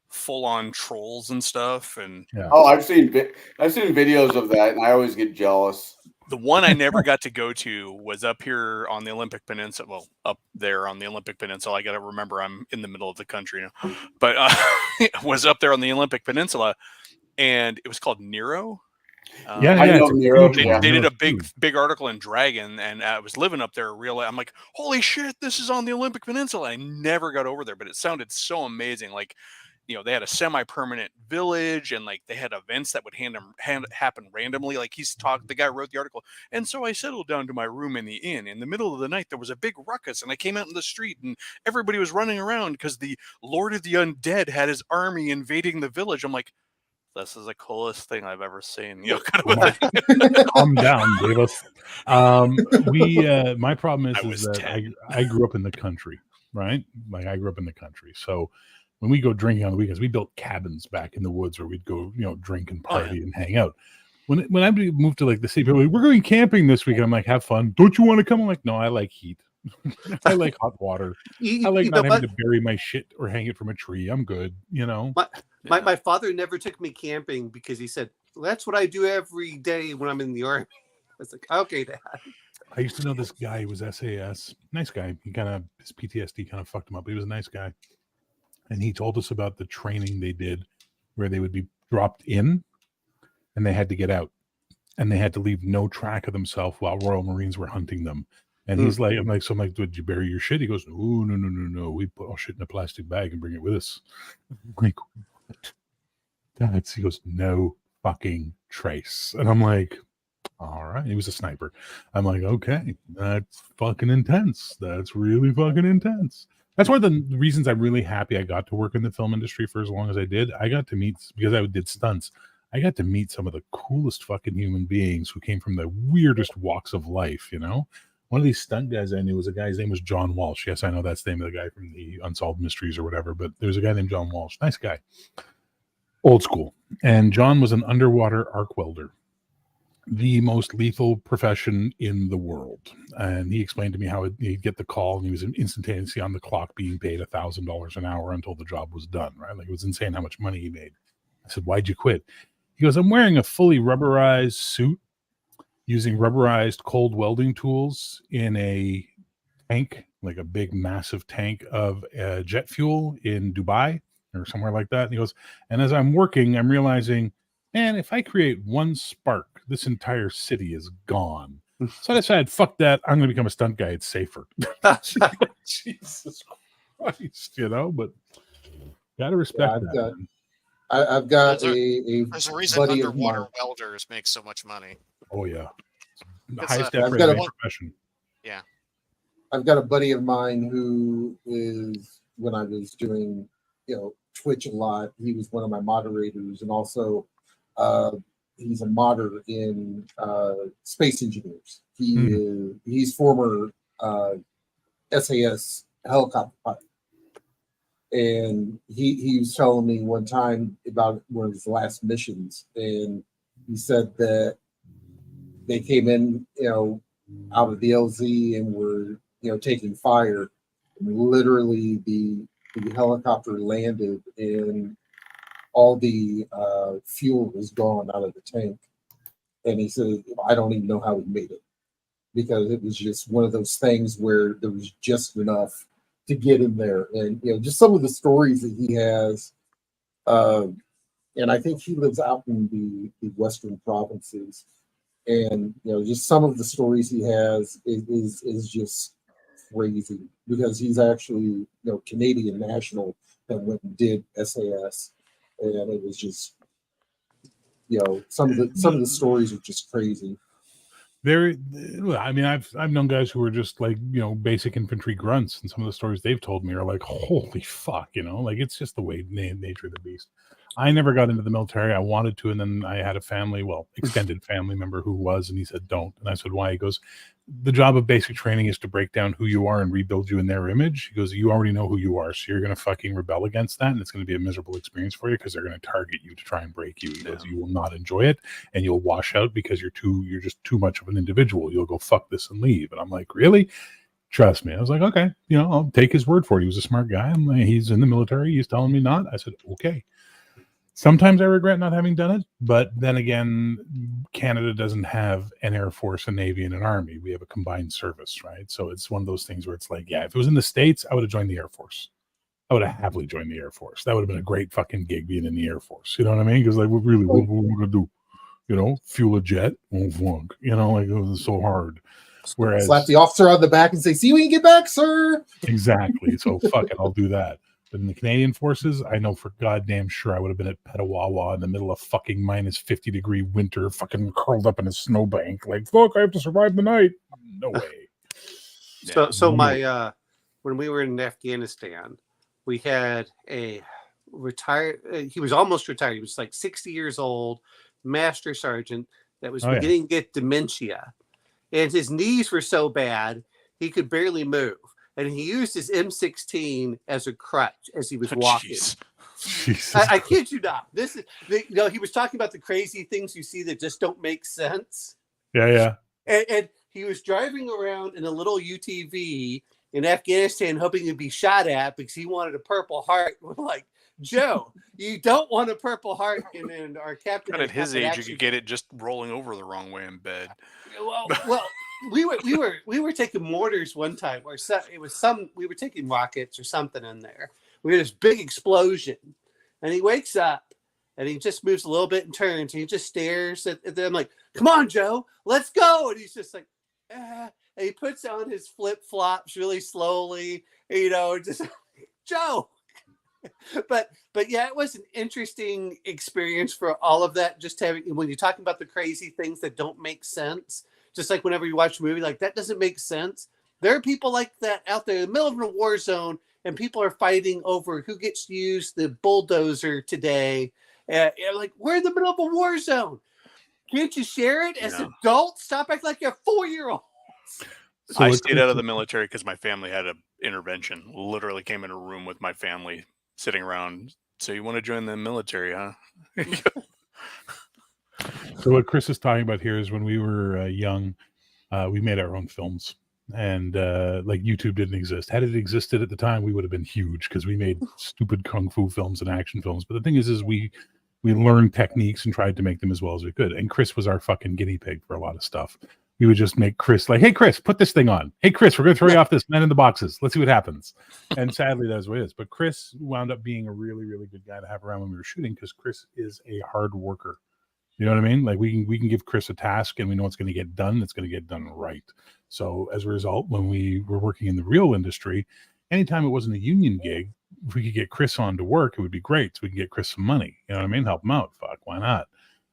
full on trolls and stuff. And oh, I've seen videos of that, and I always get jealous. The one I never got to go to was up here on the Olympic Peninsula. Well, up there on the Olympic Peninsula. I got to remember I'm in the middle of the country now. But it was up there on the Olympic Peninsula, and it was called Nero. I know Nero. They did a big article in Dragon, and I was living up there. I'm like, holy shit, this is on the Olympic Peninsula. I never got over there, but it sounded so amazing. Like, they had a semi-permanent village, and like they had events that would happen randomly. Like the guy wrote the article, and so I settled down to my room in the inn. In the middle of the night, there was a big ruckus, and I came out in the street, and everybody was running around because the Lord of the Undead had his army invading the village. I'm like, this is the coolest thing I've ever seen. Kind of a thing. Calm down, Davis. My problem is that I grew up in the country, right? Like I grew up in the country, so. When we go drinking on the weekends, we built cabins back in the woods where we'd go, drink and party and hang out. When I moved to like the city, people were like, we're going camping this weekend. I'm like, have fun. Don't you want to come? I'm like, no, I like heat. I like hot water. I like not having to bury my shit or hang it from a tree. I'm good, My father never took me camping because he said, well, that's what I do every day when I'm in the army. I was like, okay, Dad. I used to know this guy who was SAS. Nice guy. His PTSD kind of fucked him up, but he was a nice guy. And he told us about the training they did where they would be dropped in and they had to get out and they had to leave no track of themselves while Royal Marines were hunting them. And he's like, I'm like, did you bury your shit? He goes, oh, no. We put our shit in a plastic bag and bring it with us. I'm like, what? He goes, no fucking trace. And I'm like, all right. He was a sniper. I'm like, okay, that's fucking intense. That's really fucking intense. That's one of the reasons I'm really happy I got to work in the film industry for as long as I did. I got to meet, because I did stunts, I got to meet some of the coolest fucking human beings who came from the weirdest walks of life, One of these stunt guys I knew was a guy, his name was John Walsh. Yes, I know that's the name of the guy from the Unsolved Mysteries or whatever, but there's a guy named John Walsh. Nice guy. Old school. And John was an underwater arc welder. The most lethal profession in the world. And he explained to me how he'd get the call and he was instantaneously on the clock being paid $1,000 an hour until the job was done, right? Like it was insane how much money he made. I said, why'd you quit? He goes, I'm wearing a fully rubberized suit using rubberized cold welding tools in a tank, like a big massive tank of jet fuel in Dubai or somewhere like that. And he goes, and as I'm working, I'm realizing, man, if I create one spark, this entire city is gone. So I decided, fuck that. I'm going to become a stunt guy. It's safer. Jesus Christ, but got to respect that. I've got there's a reason underwater welders make so much money. Oh, yeah. The highest ever profession. Yeah. I've got a buddy of mine who is, when I was doing, Twitch a lot, he was one of my moderators, and also he's a modder in Space Engineers. He's former SAS helicopter pilot. And he was telling me one time about one of his last missions, and he said that they came in, out of the LZ and were, taking fire. And literally the helicopter landed and all the fuel was gone out of the tank. And he said, I don't even know how he made it, because it was just one of those things where there was just enough to get in there, and just some of the stories that he has. And I think he lives out in the western provinces, and just some of the stories he has is just crazy, because he's actually Canadian national and went and did SAS, and it was just some of the stories are just crazy. I mean, I've known guys who are just like basic infantry grunts, and some of the stories they've told me are like, holy fuck, like it's just the way nature of the beast. I never got into the military. I wanted to, and then I had a extended family member who was, and he said, don't. And I said, why? He goes, the job of basic training is to break down who you are and rebuild you in their image. He goes, you already know who you are, so you're going to fucking rebel against that, and it's going to be a miserable experience for you because they're going to target you to try and break you. He goes, you will not enjoy it, and you'll wash out because you're just too much of an individual. You'll go fuck this and leave. And I'm like, really? Trust me. I was like, okay, I'll take his word for it. He was a smart guy. I'm like, he's in the military. He's telling me not. I said, okay. Sometimes I regret not having done it, but then again, Canada doesn't have an Air Force, a Navy, and an Army. We have a combined service, right? So it's one of those things where it's like, yeah, if it was in the States, I would have joined the Air Force. I would have happily joined the Air Force. That would have been a great fucking gig being in the Air Force. You know what I mean? Because like, what are we going to do? Fuel a jet? Oh, fuck. Like, it was so hard. Whereas, slap the officer on the back and say, see you when you get back, sir. Exactly. So fuck it, I'll do that. But in the Canadian Forces, I know for goddamn sure I would have been at Petawawa in the middle of fucking minus 50-degree winter, fucking curled up in a snowbank. Like, fuck, I have to survive the night. No way. When we were in Afghanistan, we had a retired. He was almost retired. He was like 60 years old, master sergeant that was beginning to get dementia, and his knees were so bad he could barely move. And he used his M16 as a crutch as he was walking. I kid you not. This is, he was talking about the crazy things you see that just don't make sense. Yeah. And he was driving around in a little UTV in Afghanistan, hoping to be shot at because he wanted a Purple Heart. We're like, Joe, you don't want a Purple Heart. And then our captain, but at his age, you could get it just rolling over the wrong way in bed. Well. We were taking mortars one time, or we were taking rockets or something in there. We had this big explosion, and he wakes up and he just moves a little bit and turns, and he just stares at them like, "Come on, Joe, let's go!" And he's just like, and he puts on his flip flops really slowly, just Joe. But yeah, it was an interesting experience for all of that. Just having, when you're talking about the crazy things that don't make sense. Just like whenever you watch a movie, like that doesn't make sense. There are people like that out there in the middle of a war zone, and people are fighting over who gets to use the bulldozer today. Like, we're in the middle of a war zone. Can't you share it as adults? Stop acting like you're 4-year-olds. So I stayed out of the military because my family had an intervention. Literally came in a room with my family sitting around. So you want to join the military, huh? So what Chris is talking about here is when we were young, we made our own films, and like YouTube didn't exist. Had it existed at the time, we would have been huge because we made stupid kung fu films and action films. But the thing is we learned techniques and tried to make them as well as we could. And Chris was our fucking guinea pig for a lot of stuff. We would just make Chris like, hey, Chris, put this thing on. Hey, Chris, we're going to throw you off this man in the boxes. Let's see what happens. And sadly, that's what it is. But Chris wound up being a really, really good guy to have around when we were shooting because Chris is a hard worker. You know what I mean? Like we can give Chris a task and we know it's going to get done. It's going to get done right. So as a result, when we were working in the real industry, anytime it wasn't a union gig, if we could get Chris on to work, it would be great. So we can get Chris some money. You know what I mean? Help him out. Fuck, why not?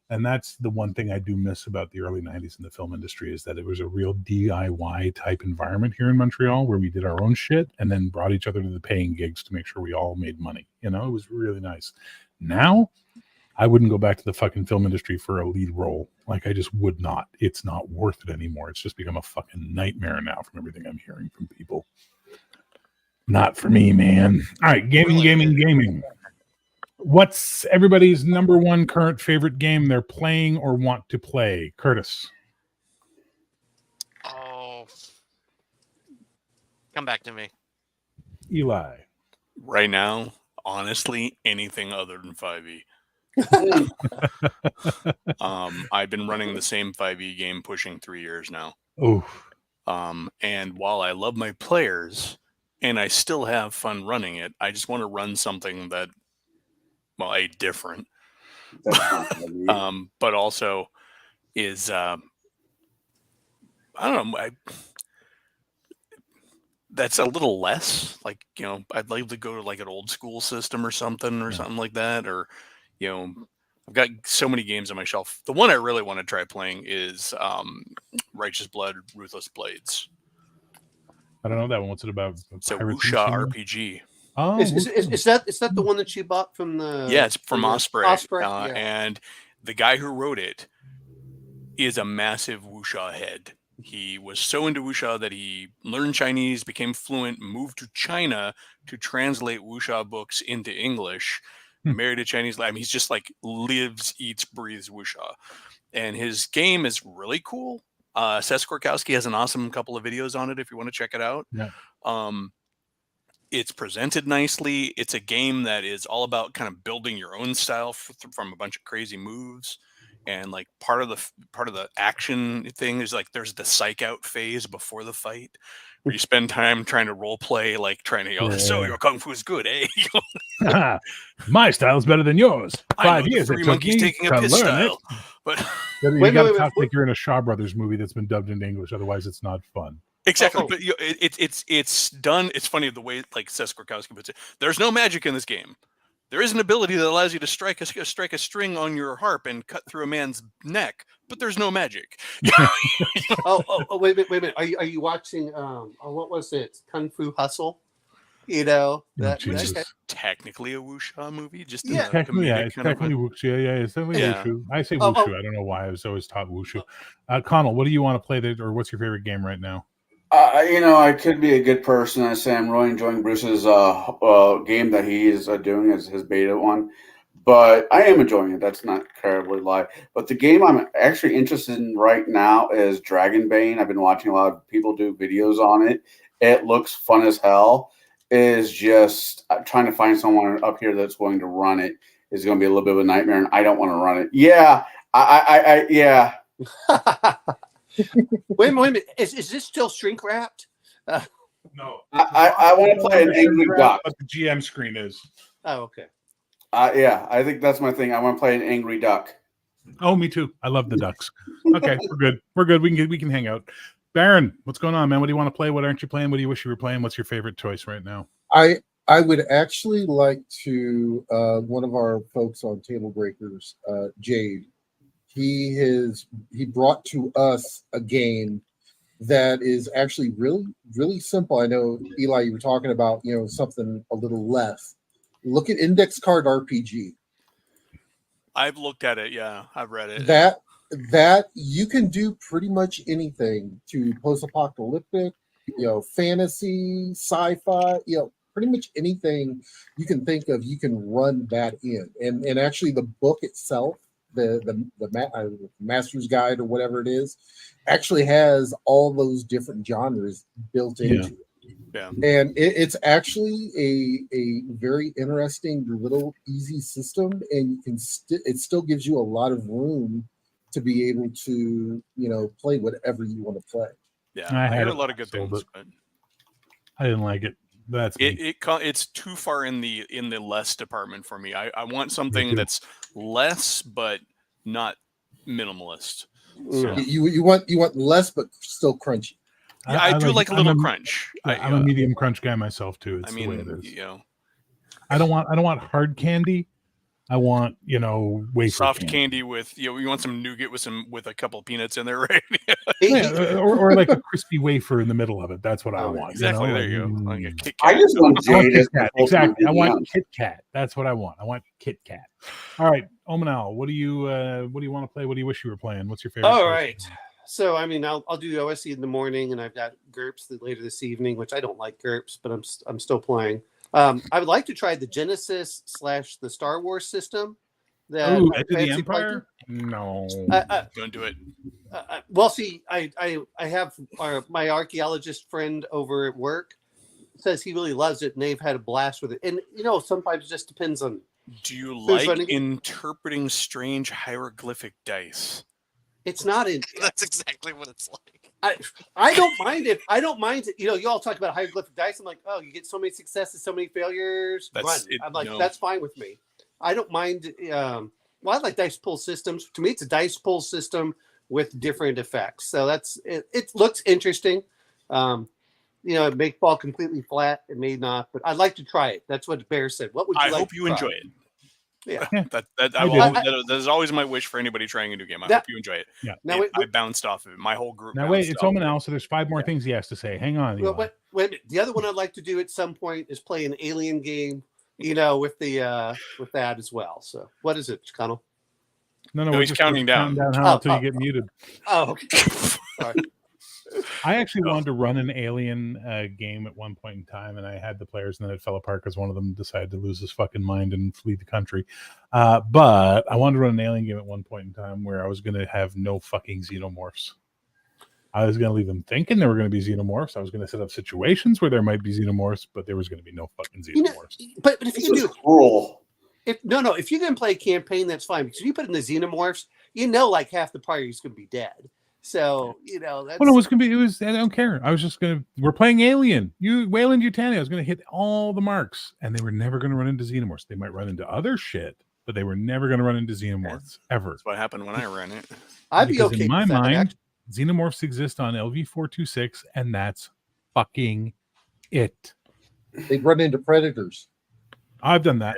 And that's the one thing I do miss about the early 90s in the film industry is that it was a real DIY type environment here in Montreal where we did our own shit and then brought each other to the paying gigs to make sure we all made money. It was really nice. Now, I wouldn't go back to the fucking film industry for a lead role. Like, I just would not. It's not worth it anymore. It's just become a fucking nightmare now from everything I'm hearing from people. Not for me, man. All right, gaming. What's everybody's number one current favorite game they're playing or want to play? Curtis. Oh. Come back to me. Eli. Right now, honestly, anything other than 5e. I've been running the same 5e game pushing 3 years now. Oh. And while I love my players, and I still have fun running it. I just want to run something that, well, different, That's not gonna be- but also is I don't know. That's a little less like, I'd like to go to like an old school system or something like that, or I've got so many games on my shelf. The one I really want to try playing is Righteous Blood Ruthless Blades. I don't know that one. What's it about? It's a Pirates wuxia and RPG. Oh, Is that the one that you bought from the? Yeah, it's from Osprey. Osprey, yeah. And the guy who wrote it is a massive wuxia head. He was so into wuxia that he learned Chinese, became fluent, moved to China to translate wuxia books into English, married a Chinese lady. I mean, he's just like lives, eats, breathes wuxia. And his game is really cool. Seth Korkowski has an awesome couple of videos on it if you want to check it out. Yeah. It's presented nicely. It's a game that is all about kind of building your own style from a bunch of crazy moves. And like part of the action thing is like there's the psych out phase before the fight where you spend time trying to role play, like trying to so your kung fu is good, eh? My style's better than yours. I 5 know the years it Three took Monkeys me taking to a piss learn style, it. but You Wait, gotta wait, talk wait. like you're in a Shaw Brothers movie that's been dubbed into English. Otherwise, it's not fun. exactly. Oh. But it's done. It's funny the way like Seth Korkowski puts it. There's no magic in this game. There is an ability that allows you to strike a string on your harp and cut through a man's neck, but there's no magic. Wait a minute. Are you watching? What was it? Kung Fu Hustle. You know that. Jesus. that- Technically a wuxia movie, just in Yeah. a Technically, yeah, comedic it's kind of technically wuxia. Yeah, it's definitely Yeah. wushu. I say Oh, wushu. I don't know why. I was always taught wushu. Connell, what do you want to play there, or what's your favorite game right now? I could be a good person. I say I'm really enjoying Bruce's game that he is doing as his beta one, but I am enjoying it. That's not terribly lie. But the game I'm actually interested in right now is Dragonbane. I've been watching a lot of people do videos on it. It looks fun as hell. Is just trying to find someone up here that's willing to run it is going to be a little bit of a nightmare, and I don't want to run it. Yeah, yeah. Wait a minute. Is this still shrink wrapped? No, I want to play an angry duck. But the GM screen is. Oh, okay. Yeah, I think that's my thing. I want to play an angry duck. Oh, me too. I love the Ducks. Okay, we're good. We're good. We can hang out. Baron, what's going on, man? What do you want to play? What aren't you playing? What do you wish you were playing? What's your favorite choice right now? I would actually like to one of our folks on Table Breakers, Jade. He brought to us a game that is actually really, really simple. I know, Eli, you were talking about something a little less. Look at Index Card RPG. I've looked at it. Yeah, I've read it. That you can do pretty much anything to post-apocalyptic, fantasy, sci-fi, pretty much anything you can think of, you can run that in. And actually the book itself, the Master's Guide or whatever it is, actually has all those different genres built into it. Yeah. And it's actually a very interesting little easy system, and you can it still gives you a lot of room to be able to play whatever you want to play. Yeah, I I had hear a it, lot of good sold things, it. but I didn't like it. That's me. it's too far in the less department for me. I want something too. that's less but not minimalist. So, You want less but still crunchy. yeah, I do like a little crunch. I'm a medium crunch guy myself too. It's I the way mean, it is. I I don't want hard candy. I want wafer soft candy with you want some nougat with a couple of peanuts in there, right? Yeah, or like a crispy wafer in the middle of it. That's what I want. Exactly. There you go. Like a Kit Kat. I just want I want Jade Kit as the Kat. full-time Exactly. I want DM. Kit Kat. That's what I want. I want Kit Kat. All right, Omanal, what do you want to play? What do you wish you were playing? What's your favorite? All choice? right. So I mean, I'll do OSC in the morning, and I've got GURPS later this evening, which I don't like GURPS, but I'm still playing. I would like to try the Genesis / the Star Wars system. That Ooh, I Edge of the fancy Empire? No. Don't do it. well, see, I have my archaeologist friend over at work says he really loves it, and they've had a blast with it. And sometimes it just depends on. Do you Who's like running it? interpreting strange hieroglyphic dice? It's not in. That's exactly what it's like. I don't mind it. I don't mind it. You know, you all talk about hieroglyphic dice. I'm like, oh, you get so many successes, so many failures. That's Run. it, I'm like, no. that's fine with me. I don't mind. Well, I like dice pull systems. To me, it's a dice pull system with different effects. So that's it. It looks interesting. You know, it may fall completely flat. It may not, but I'd like to try it. That's what Bear said. What would you I like hope to you try? enjoy it. Yeah. that is always my wish for anybody trying a new game. I hope you enjoy it. Yeah. Now, I bounced off of it. My whole group. Now wait, bounced it's off Omen of it. Al, so there's 5 more things he has to say. Hang on. Well, Eli. wait a minute. The other one I'd like to do at some point is play an alien game, you know, with the with that as well. So what is it, Connell? No, No, we're he's just counting down. how until you get muted. Oh, okay. Sorry. I actually wanted to run an alien game at one point in time, and I had the players, and then it fell apart because one of them decided to lose his fucking mind and flee the country. But I wanted to run an alien game at one point in time where I was going to have no fucking xenomorphs. I was going to leave them thinking there were going to be xenomorphs. I was going to set up situations where there might be xenomorphs, but there was going to be no fucking You know, xenomorphs. but if This you is do, cruel. if you can play a campaign, that's fine. Because if you put in the xenomorphs, you know, like half the party is going to be dead. So you know, that's Well, no, it was going to be. It was. I don't care. I was just going to. We're playing Alien. Wayland Yutani. I was going to hit all the marks, and they were never going to run into xenomorphs. They might run into other shit, but they were never going to run into xenomorphs ever. That's what happened when I ran it. I'd be Because okay in my with that, mind, actually. xenomorphs exist on LV-426, and that's fucking it. They run into predators. I've done that.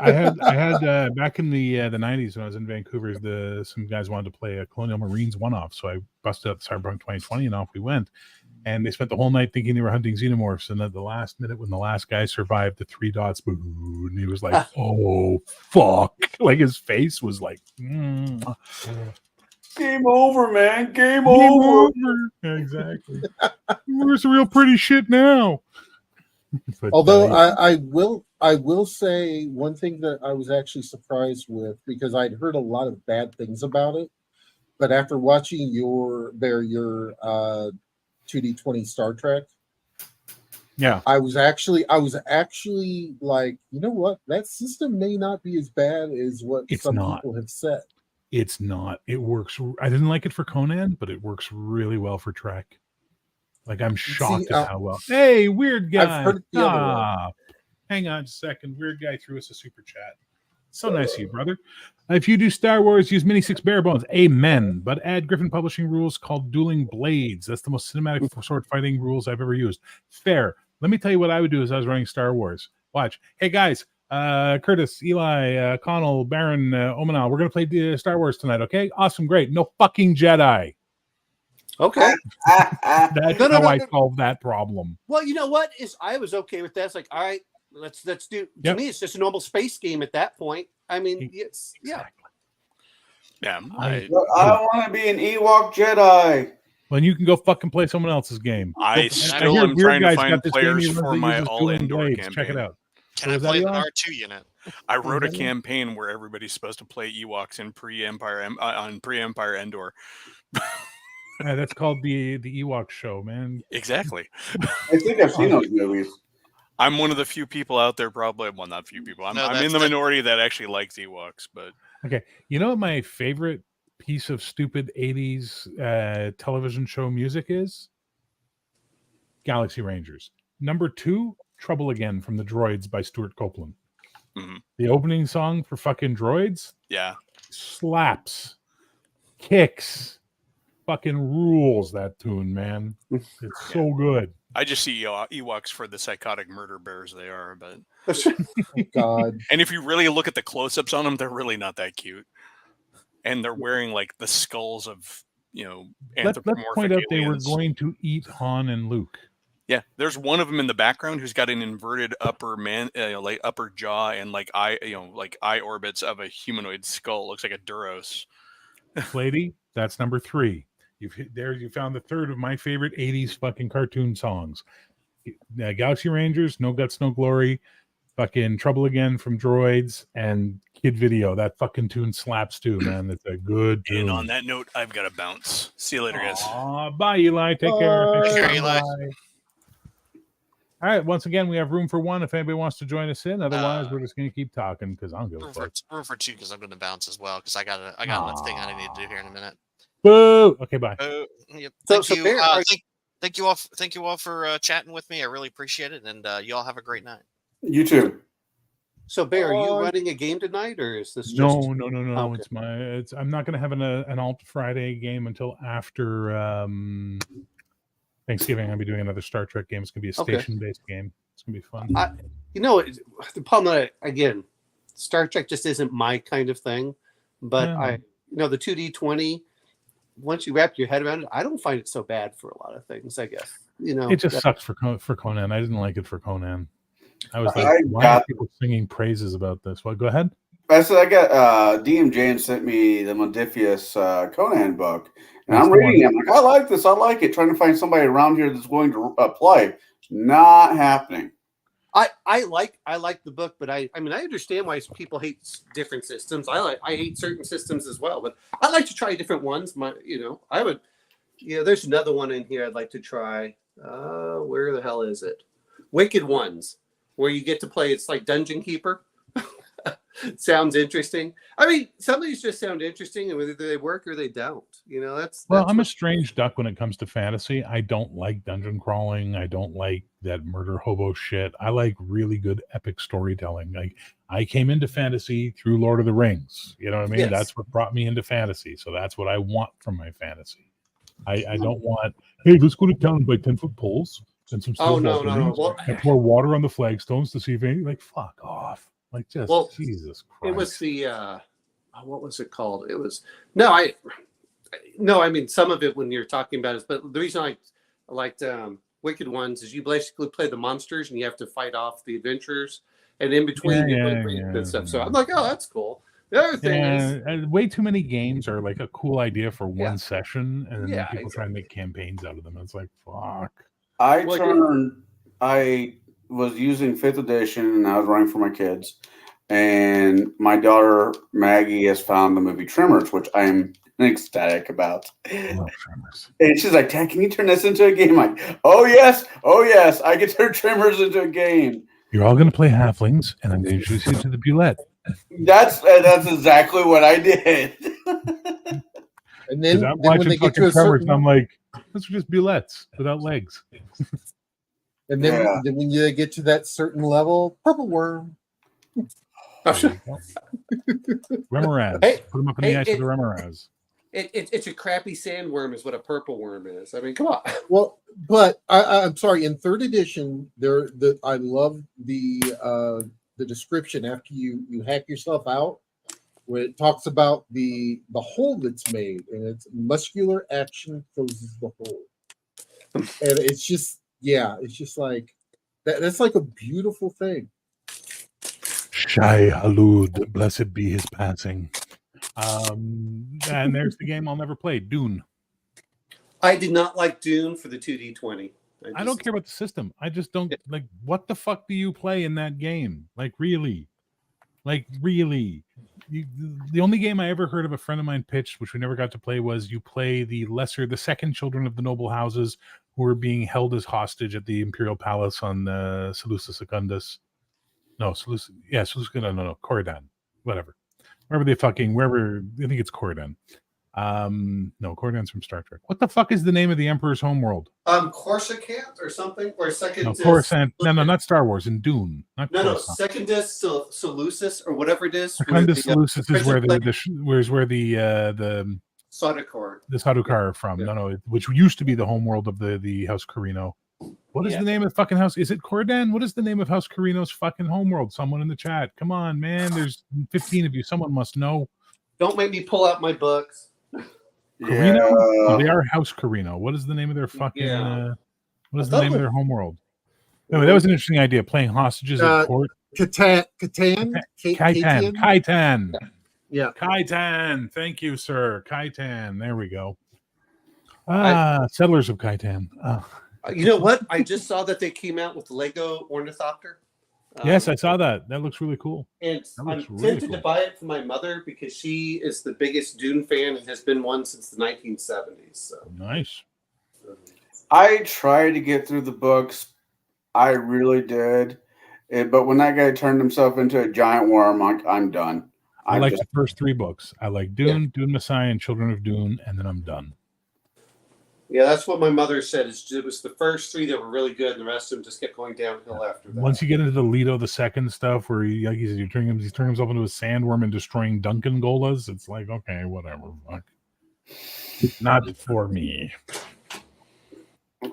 I had back in the 90s when I was in Vancouver. Some guys wanted to play a Colonial Marines one-off, so I busted up Cyberpunk 2020, and off we went. And they spent the whole night thinking they were hunting xenomorphs, and at the last minute, when the last guy survived the 3 dots, boo, and he was like, "Oh fuck!" Like his face was like, Game over, man. Game "Game over. over." Yeah, exactly. Where's the real pretty shit now? But, Although yeah. I will say one thing that I was actually surprised with, because I'd heard a lot of bad things about it, but after watching your 2D20 Star Trek, Yeah, I was actually like, you know what, that system may not be as bad as what It's some not. people have said. it's not. It works. I didn't like it for Conan, but it works really well for Trek. Like, I'm shocked at how well. Hey, weird guy. I've heard it the other way. Stop. Hang on a second. Weird guy threw us a super chat. So nice of you, brother. If you do Star Wars, use Mini 6 bare bones. Amen. But add Griffin Publishing rules called Dueling Blades. That's the most cinematic sword fighting rules I've ever used. Fair. Let me tell you what I would do as I was running Star Wars. Watch. Hey, guys. Curtis, Eli, Connell, Baron, Omanal. We're going to play Star Wars tonight, okay? Awesome. Great. No fucking Jedi. Okay. That's No, how I solve that problem. Well, you know what? I was okay with that. It's like, all right, let's do. Yep. To me, it's just a normal space game at that point. I mean, it's yeah. Yeah, I- I want to be an Ewok Jedi. Well, you can go fucking play someone else's game. I I still hear am Weird trying to Guy's find got this game players he runs for that my uses all Dueling indoor Blades. campaign. Check it out. Can So I is that play the Elon? R2 unit? I wrote a that it? campaign where everybody's supposed to play Ewoks in pre-Empire Endor. Yeah, that's called the Ewok show, man. Exactly. I think I've seen those movies. I'm one of the few people out there, probably. Well, not few people. I'm No, in that's the the- minority that actually likes Ewoks, but You know what my favorite piece of stupid 80s television show music is? Galaxy Rangers. Number 2, Trouble Again from the Droids by Stuart Copeland. Mhm. The opening song for fucking Droids yeah. slaps, kicks, fucking rules that tune, man. It's so good. I just see Ewoks for the psychotic murder bears they are, but God, and if you really look at the close-ups on them, they're really not that cute. And they're wearing like the skulls of, Let's anthropomorphic point out they were aliens. going to eat Han and Luke. Yeah, there's one of them in the background who's got an inverted upper like upper jaw and like eye orbits of a humanoid skull. Looks like a Duros. Lady, that's number 3. You found the third of my favorite 80s fucking cartoon songs. Galaxy Rangers, No Guts, No Glory, fucking Trouble Again from Droids, and Kid Video. That fucking tune slaps too, man. It's a good tune. And on that note, I've got to bounce. See you later, guys. Aw, bye, Eli. Take care. Bye. Take care, Eli. Bye. All right. Once again, we have room for 1 if anybody wants to join us in. Otherwise, we're just going to keep talking because I don't give a Room fuck. for 2 because I'm going to bounce as well because I got another thing I need to do here in a minute. Boo. Okay, bye. Yep. So- Thank so you. Bear, are- Thank you all. Thank you all for chatting with me. I really appreciate it, and you all have a great night. You too. So, Bear, are you Bye. running a game tonight, or is this just No. Okay. I'm not gonna have an alt Friday game until after Thanksgiving. I'll be doing another Star Trek game. It's gonna be a Okay. station-based game. It's gonna be fun. You know, the problem that again, Star Trek just isn't my kind of thing. But Yeah. the 2D20. Once you wrap your head around it, I don't find it so bad for a lot of things. I guess It just sucks for Conan. I didn't like it for Conan. I was like, I why got- are people singing praises about this? Well, go ahead. I said I got DM James sent me the Modifius Conan book, and That's I'm the reading it. I'm like, I like this. I like it. Trying to find somebody around here that's willing to play. Not happening. I like the book, but I mean I understand why people hate different systems. I hate certain systems as well, but I like to try different ones. There's another one in here I'd like to try. Where the hell is it? Wicked Ones, where you get to play. It's like Dungeon Keeper. Sounds interesting. I mean, some of these just sound interesting, and whether they work or they don't. That's I'm a what- strange duck when it comes to fantasy. I don't like dungeon crawling. I don't like that murder hobo shit. I like really good epic storytelling. Like I came into fantasy through Lord of the Rings. You know what I mean? Yes. That's what brought me into fantasy. So that's what I want from my fantasy. I don't want, hey, let's go to town and buy 10-foot poles and some Oh, steel no. ball bearings Well, and pour water on the flagstones to see if any, like, fuck off. Like, just Well, Jesus Christ. It was the what was it called? It was I mean some of it when you're talking about it, but the reason I liked Wicked Ones is you basically play the monsters and you have to fight off the adventurers, and in between you play good stuff. So I'm like, oh, that's cool. The other thing is, way too many games are like a cool idea for one Yeah. session, and then Yeah, people try and make campaigns out of them. It's like, fuck. I Well, was using 5th edition, and I was running for my kids. And my daughter Maggie has found the movie Tremors, which I'm ecstatic about. I love Tremors. And she's like, Dad, can you turn this into a game? I'm like, oh yes, I can turn Tremors into a game. You're all going to play halflings, and I'm going to introduce you to the Bulette. That's exactly what I did. And 'Cause then, I'm then when watching they get to fucking a Tremors, certain, and I'm like, those are just Bulettes without legs. and then, Yeah. then when you get to that certain level, purple worm. There you go. Remoraz. Hey, Put them up in hey, the ice with the Remoraz. it's a crappy sandworm is what a purple worm is. I mean, come on. Well, but I'm sorry. In 3rd edition, I love the description after you hack yourself out, where it talks about the hole that's made, and it's muscular action closes the hole, and it's just like that. That's like a beautiful thing. Shai Halud, blessed be his passing. And there's the game I'll never play, Dune. I did not like Dune for the 2D20. I don't care about the system. I just don't like. What the fuck do you play in that game? Like really? The only game I ever heard of a friend of mine pitched, which we never got to play, was you play the second children of the noble houses who are being held as hostage at the Imperial Palace on Seleucia Secundus. No, Corridan, whatever. Wherever, I think it's Corridan. No, Corridan's from Star Trek. What the fuck is the name of the Emperor's homeworld? Corsicant or something, or second. No, Coruscant. No, not Star Wars. In Dune. Not No, Coruscant. Secundus Seleucus or whatever it is. Secundus Seleucus is where Princess the Sardaukar. Sardaukar are from. Yeah. No, which used to be the homeworld of the House Carino. What is Yeah. the name of the fucking house? Is it Corridan? What is the name of House Carino's fucking homeworld? Someone in the chat. Come on, man. There's 15 of you. Someone must know. Don't make me pull out my books. Carino? Yeah. Oh, they are House Carino. What is the name of their fucking? Yeah. What is I the thought name it of their homeworld? No, that was an interesting idea. Playing hostages at court. Catan. Kaitan. Yeah. Kaitan. Thank you, sir. Kaitan. There we go. Settlers of Kaitan. You know what? I just saw that they came out with Lego Ornithopter. Yes, I saw that. That looks really cool. And That I'm looks really tempted to cool. buy it for my mother because she is the biggest Dune fan and has been one since the 1970s. So Nice. I tried to get through the books. I really did. But when that guy turned himself into a giant worm, I'm done. I I'm like just- the first 3 books. I like Dune, Dune Messiah, and Children of Dune, and then I'm done. Yeah, that's what my mother said. It was the first 3 that were really good, and the rest of them just kept going downhill after that. Once you get into the Leto the Second stuff, where he, like he said, he's turning himself into a sandworm and destroying Duncan Golas, it's like, okay, whatever. Fuck. Not for me.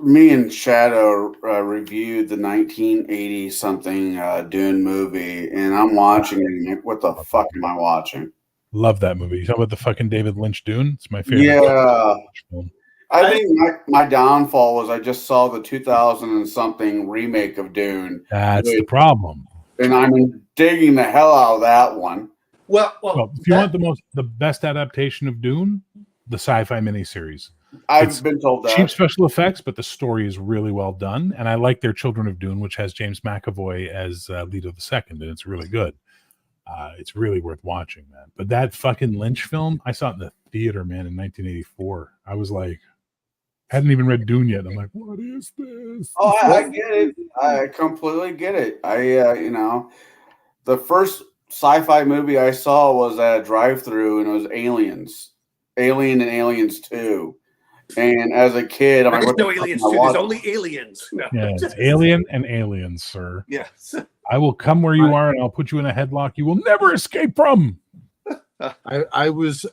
Me and Shadow reviewed the 1980 something Dune movie, and I'm watching it. And like, what the fuck am I watching? Love that movie. You talk about the fucking David Lynch Dune? It's my favorite Yeah. film. I think my downfall was I just saw the 2000 and something remake of Dune, That's the problem. and I'm digging the hell out of that one. Well, Well, if you want the best adaptation of Dune, the sci-fi miniseries. I've It's been told that. Cheap special effects, but the story is really well done. And I like their Children of Dune, which has James McAvoy as Leto II, and it's really good. It's really worth watching, man. But that fucking Lynch film, I saw it in the theater, man, in 1984. I was like, hadn't even read Dune yet. I'm like, what is this? Oh, I get it. I completely get it. The first sci-fi movie I saw was at a drive-through, and it was Aliens, Alien and Aliens 2. And as a kid, I'm like, there's what the no fuck aliens am I too. There's watching? only aliens. No. Yeah, it's Alien and Aliens, sir. Yes. I will come where you are, and I'll put you in a headlock you will never escape from. I was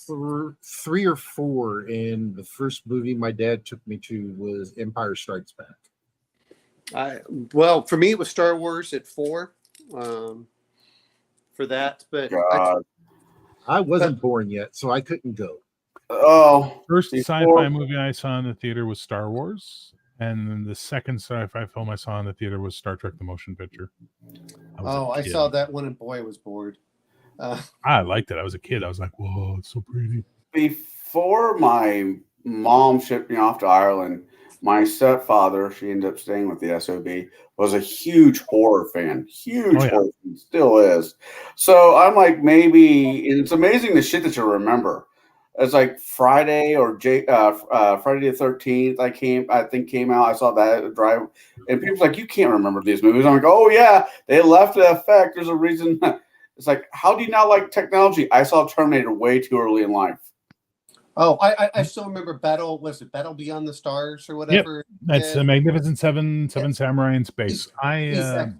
3 or 4, and the first movie my dad took me to was Empire Strikes Back. Well, for me, it was Star Wars at 4. For that, but God. I wasn't born yet, so I couldn't go. Oh, First before- sci-fi movie I saw in the theater was Star Wars, and then the second sci-fi film I saw in the theater was Star Trek: The Motion Picture. I saw that one, and boy, I was bored. I liked it. I was a kid. I was like, "Whoa, it's so pretty." Before my mom shipped me off to Ireland, my stepfather, she ended up staying with the SOB, was a huge horror fan. Huge Oh, yeah. horror fan, still is. So I'm like, maybe, and it's amazing the shit that you remember. It's like Friday or Friday the 13th. I think came out. I saw that at Drive, and people's like, you can't remember these movies. I'm like, oh yeah, they left the effect. There's a reason. It's like, how do you not like technology? I saw Terminator way too early in life. Oh, I still remember Battle. Was it Battle Beyond the Stars or whatever? That's Yeah. the Magnificent Seven Samurai in Space. Exactly.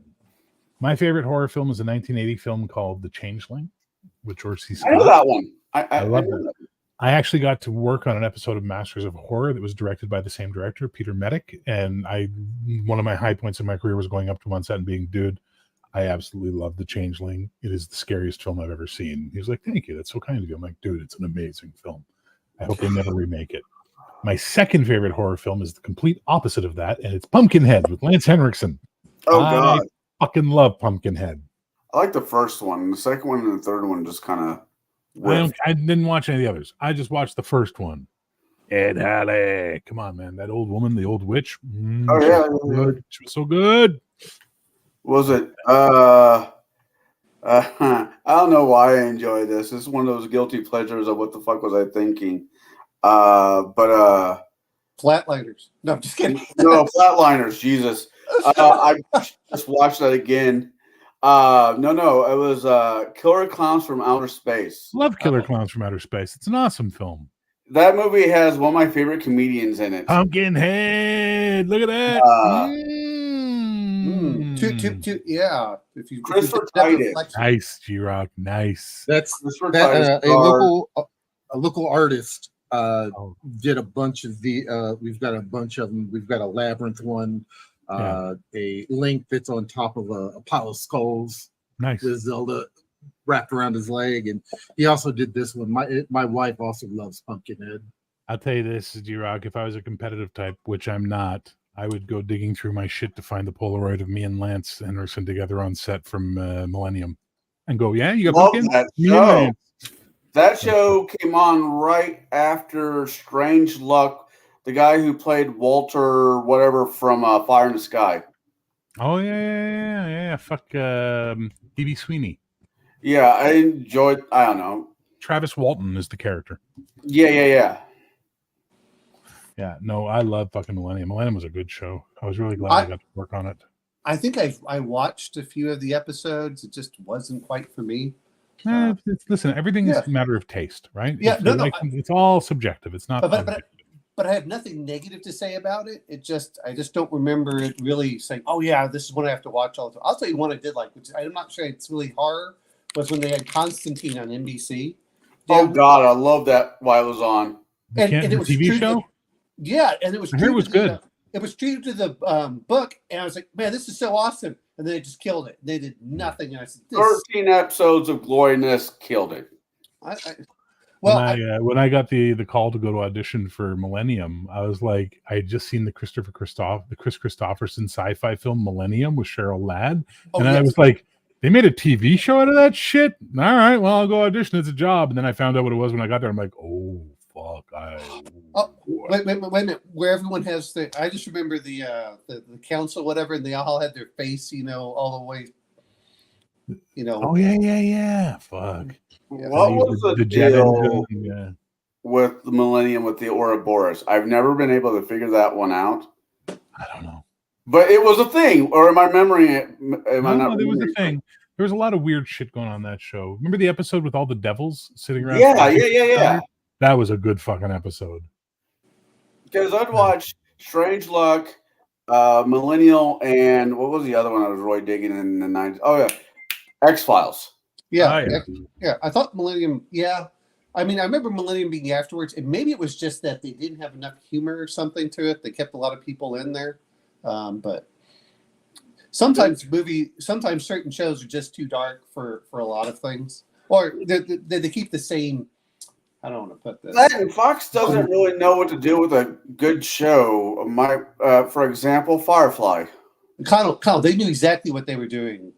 My favorite horror film is a 1980 film called The Changeling, with George C. I know Scott. that one. I love know that. I actually got to work on an episode of Masters of Horror that was directed by the same director, Peter Medic. And one of my high points in my career was going up to him on set and being, dude, I absolutely love The Changeling. It is the scariest film I've ever seen. He was like, thank you. That's so kind of you. I'm like, dude, it's an amazing film. I hope they never remake it. My second favorite horror film is the complete opposite of that, and it's Pumpkinhead with Lance Henriksen. Oh God, I fucking love Pumpkinhead. I like the first one. The second one and the third one just kind of. I didn't watch any of the others. I just watched the first one. Ed Halley. Come on, man. That old woman, the old witch. Oh, yeah. She was so good. Was it? I don't know why I enjoy this. This is one of those guilty pleasures of what the fuck was I thinking. But Flatliners. No, I'm just kidding. no, Flatliners. Jesus, I just watched that again. No, it was Killer Clowns from Outer Space. Love Killer Clowns from Outer Space. It's an awesome film. That movie has one of my favorite comedians in it. Pumpkinhead. Look at that. Yeah. If you Christopher Titus. Nice, G-Rock. Nice. That's Christopher that, Titus a local artist did a bunch of we've got a bunch of them. We've got a Labyrinth one, a Link that's on top of a pile of skulls Nice. with Zelda wrapped around his leg, and he also did this one. My wife also loves Pumpkinhead. I'll tell you this, G-Rock. If I was a competitive type, which I'm not, I would go digging through my shit to find the Polaroid of me and Lance Henriksen together on set from Millennium and go, yeah, you got Love Pumpkin? that Me and show. Lance. That show came on right after Strange Luck, the guy who played Walter, whatever, from Fire in the Sky. Oh, yeah. Fuck D.B. Sweeney. Yeah, I enjoyed. I don't know. Travis Walton is the character. Yeah. Yeah, no, I love fucking Millennium. Millennium was a good show. I was really glad I got to work on it. I think I watched a few of the episodes. It just wasn't quite for me. Listen, everything is yeah. a matter of taste, right? Yeah, If no, you no, like something, it's all subjective. It's not. But I have nothing negative to say about it. I just don't remember it really saying, "Oh yeah, this is one I have to watch all the time." I'll tell you one I did like, which I'm not sure it's really horror, was when they had Constantine on NBC. Oh God, I love that while it was on. The TV true to show. and it was I heard it true was to good. it was true to the book, and I was like, "Man, this is so awesome!" And then they just killed it. They did nothing, and I said, 13 episodes of gloriness killed it. When I got the call to go to audition for Millennium, I was like, I had just seen the Chris Christopherson sci-fi film Millennium with Cheryl Ladd, and I was like, they made a TV show out of that shit. All right, well, I'll go audition. It's a job. And then I found out what it was when I got there. I'm like, oh fuck! Wait a minute. Where everyone has I just remember the council, whatever, and they all had their face, all the way. Oh yeah. Fuck. Yeah. What was the jet deal engine? with the Millennium with the Ouroboros? I've never been able to figure that one out. I don't know. But it was a thing, or am I remembering it? There was a thing. There was a lot of weird shit going on that show. Remember the episode with all the devils sitting around? Yeah. That was a good fucking episode. Because I'd watch Strange Luck, Millennial, and what was the other one I was really digging in the 90s? Oh, yeah. X-Files. Yeah. I thought Millennium, yeah. I mean, I remember Millennium being afterwards, and maybe it was just that they didn't have enough humor or something to it. They kept a lot of people in there. But sometimes certain shows are just too dark for a lot of things. Or they keep the same, I don't want to put this. And Fox doesn't really know what to do with a good show. For example, Firefly. Connell, they knew exactly what they were doing.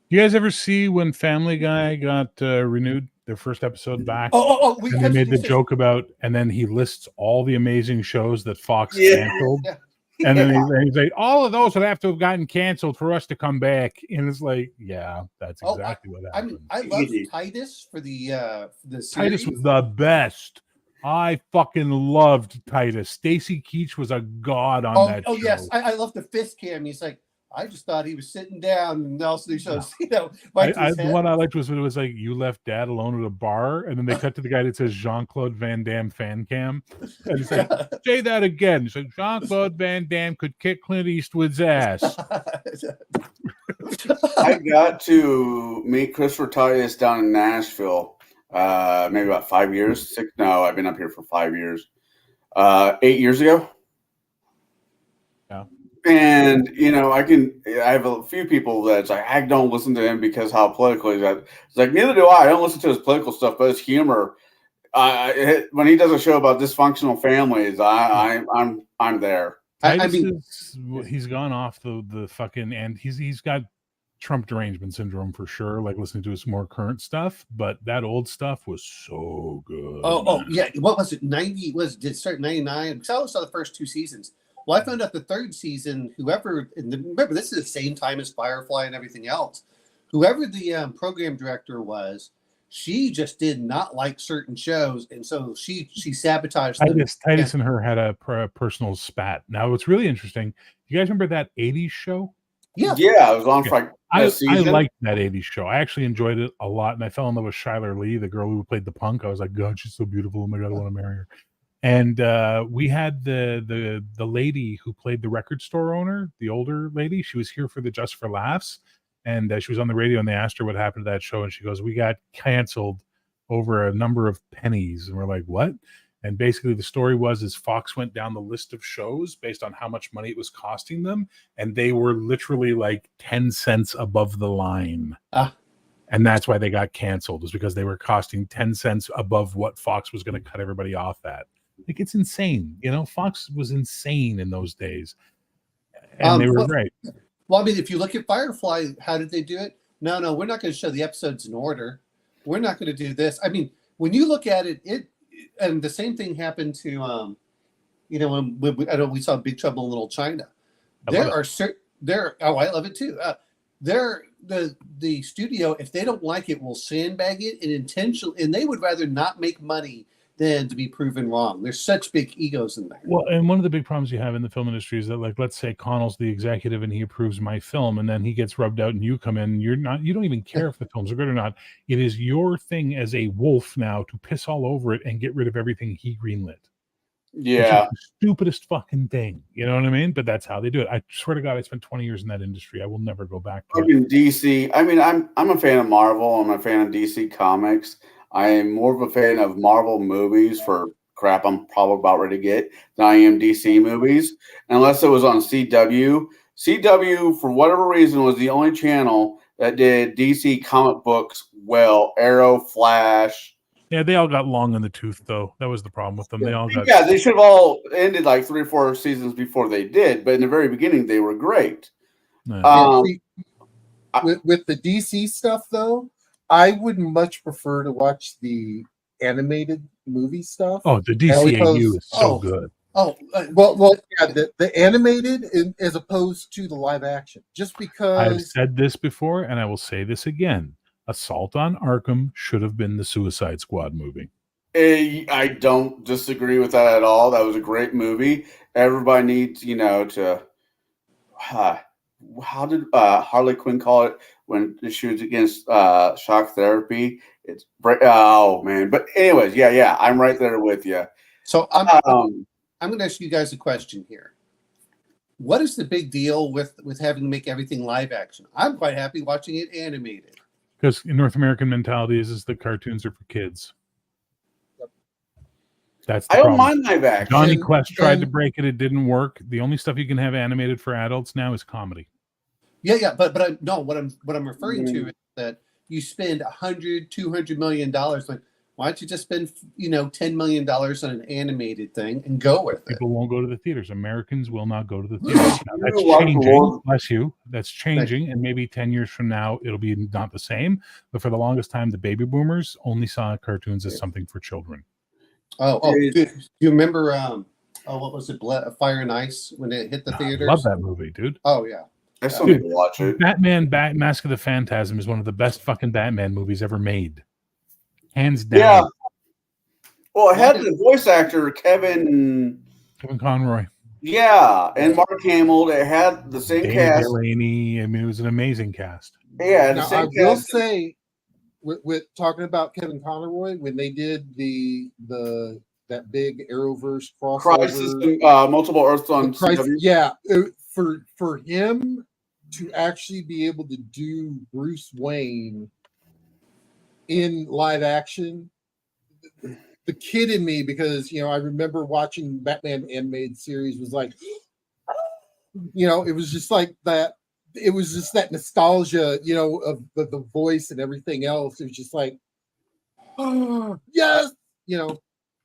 You guys ever see when Family Guy got renewed, their first episode back? And they made the joke about, and then he lists all the amazing shows that Fox canceled. Yeah. And then he's like, all of those would have to have gotten canceled for us to come back. And it's like, yeah, that's exactly what happened. I mean, I love Titus for the series. Titus was the best. I fucking loved Titus. Stacy Keach was a god on that show. Oh, yes. I love the fist cam. He's like, I just thought he was sitting down, and also he shows, the one I liked was when it was like, you left Dad alone at a bar, and then they cut to the guy that says Jean-Claude Van Damme fan cam, and he's like, say that again. He's like, Jean-Claude Van Damme could kick Clint Eastwood's ass. I got to meet Christopher Titus down in Nashville, maybe about 5 years. No, I've been up here for 5 years. 8 years ago. Yeah. And I have a few people that's like, I don't listen to him because how political he's at. It's like, neither do I. I don't listen to his political stuff, but his humor. When he does a show about dysfunctional families, I'm there. He's gone off the fucking, and he's got Trump derangement syndrome for sure. Like listening to his more current stuff, but that old stuff was so good. Oh yeah. What was it? 90? Did it start 99? Because I only saw the first 2 seasons. Well, I found out the 3rd season, remember, this is the same time as Firefly and everything else. Whoever the program director was, she just did not like certain shows, and so she sabotaged them. Titus and her had a personal spat. Now, what's really interesting, you guys remember that 80s show? Yeah, I was on for like I liked that 80s show. I actually enjoyed it a lot, and I fell in love with Shyler Lee, the girl who played the punk. I was like, God, she's so beautiful. Oh my God, I want to marry her. And we had the lady who played the record store owner, the older lady. She was here for the Just for Laughs, and she was on the radio, and they asked her what happened to that show, and she goes, we got canceled over a number of pennies. And we're like, what? And basically the story was Fox went down the list of shows based on how much money it was costing them, and they were literally like 10 cents above the line. And that's why they got canceled, is because they were costing 10 cents above what Fox was going to cut everybody off at. Like, it's insane. Fox was insane in those days. And they were great. Well, I mean, if you look at Firefly, how did they do it? No, we're not going to show the episodes in order. We're not going to do this. I mean, when you look at it, and the same thing happened to, when we saw Big Trouble in Little China. I love it too. The studio, if they don't like it, will sandbag it and they would rather not make money than to be proven wrong. There's such big egos in there. Well, and one of the big problems you have in the film industry is that, like, let's say Connell's the executive and he approves my film, and then he gets rubbed out, and you come in, you don't even care if the films are good or not. It is your thing as a wolf now to piss all over it and get rid of everything he greenlit. Yeah. Which is the stupidest fucking thing. You know what I mean? But that's how they do it. I swear to God, I spent 20 years in that industry. I will never go back to it. In DC, I mean, I'm a fan of Marvel. I'm a fan of DC Comics. I am more of a fan of Marvel movies for crap I'm probably about ready to get than I am DC movies. Unless it was on CW. CW, for whatever reason, was the only channel that did DC comic books well. Arrow, Flash. Yeah, they all got long in the tooth, though. That was the problem with them. They all got. Yeah, they should have all ended like 3 or 4 seasons before they did. But in the very beginning, they were great. No. With the DC stuff, though, I would much prefer to watch the animated movie stuff. Oh, the DCAU is so Oh, good. Well, yeah, the animated as opposed to the live action, just I've because. said this before, and I will say this again. Assault on Arkham should have been the Suicide Squad movie. I don't disagree with that at all. That was a great movie. Everybody needs, to. How did Harley Quinn call it when she was against shock therapy? Oh man! But anyways, yeah, I'm right there with you. So I'm going to ask you guys a question here. What is the big deal with having to make everything live action? I'm quite happy watching it animated. Because North American mentality is that cartoons are for kids. That's the I don't problem. mind live action. Johnny Quest tried to break it; it didn't work. The only stuff you can have animated for adults now is comedy. Yeah, but what I'm referring to is that you spend $100-200 million. Like, why don't you just spend $10 million on an animated thing and go with it? People won't go to the theaters. Americans will not go to the theaters. Now, that's You're welcome, changing. Lord. Bless you. That's changing, and maybe 10 years from now it'll be not the same. But for the longest time, the baby boomers only saw cartoons as something for children. Do you remember? What was it? Fire and Ice when it hit the theaters. I love that movie, dude. Oh yeah. I still need to watch it. Batman Mask of the Phantasm is one of the best fucking Batman movies ever made. Hands down. Yeah. Well, it had the voice actor Kevin Conroy. Yeah, and Mark Hamill. It had the same David cast. Delaney. I mean, it was an amazing cast. Yeah, the Now, same I will cast. say, with talking about Kevin Conroy, when they did that big Arrowverse crossover, Crisis, Multiple Earths on CW. yeah, for him to actually be able to do Bruce Wayne in live action, the kid in me, because I remember watching Batman animated series, was like, it was just like that. It was just that nostalgia, of the voice and everything else. It was just like, oh, yes,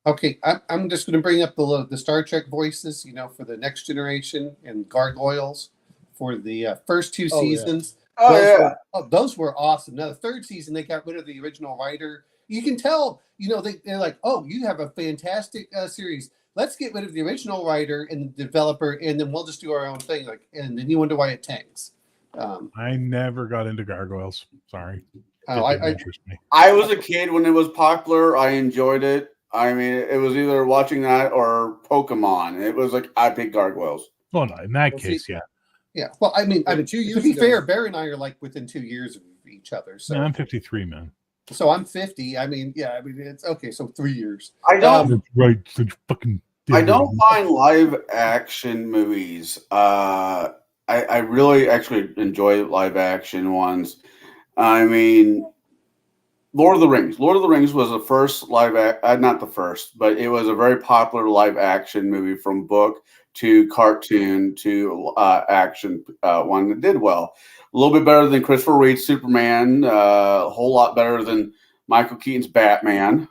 Okay, I'm just going to bring up the Star Trek voices, for the Next Generation and Gargoyles for the first 2 Oh, yeah. seasons. Oh, yeah. Those were awesome. Now the 3rd season, they got rid of the original writer. You can tell, they're like, oh, you have a fantastic series. Let's get rid of the original writer and the developer, and then we'll just do our own thing. And then you wonder why it tanks. I never got into Gargoyles. Sorry. Oh, It didn't interest me. I was a kid when it was popular. I enjoyed it. I mean, it was either watching that or Pokemon. It was like I picked Gargoyles. Well, no, in that Well, case, see- yeah. Yeah. Well, I mean, 2 to years be ago. fair, Barry and I are like within 2 years of each other. So, No, I'm 53, man. so I'm 50. I mean, it's okay. So 3 years. I don't. That's right. So fucking. I don't find live action movies. I really actually enjoy live action ones. I mean, Lord of the Rings. Lord of the Rings was the first not the first, but it was a very popular live action movie from book to cartoon to action one that did well. A little bit better than Christopher Reeve's Superman. A whole lot better than Michael Keaton's Batman.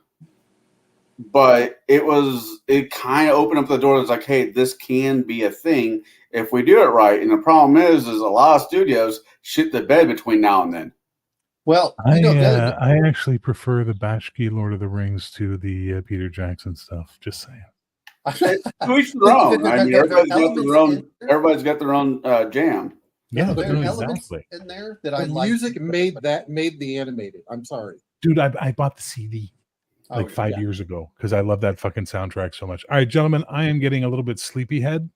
But it kind of opened up the door. It's like, hey, this can be a thing if we do it right. And the problem is a lot of studios shit the bed between now and then. Well, I actually prefer the Bashki Lord of the Rings to the Peter Jackson stuff. Just saying. To each their own. I mean, everybody's got their own jam. Yeah, there are no, elements exactly. in there that I the like. music made the animated. I'm sorry. Dude, I bought the CD. like Oh, 5 yeah. years ago because I love that fucking soundtrack so much. All right, gentlemen, I am getting a little bit sleepyhead.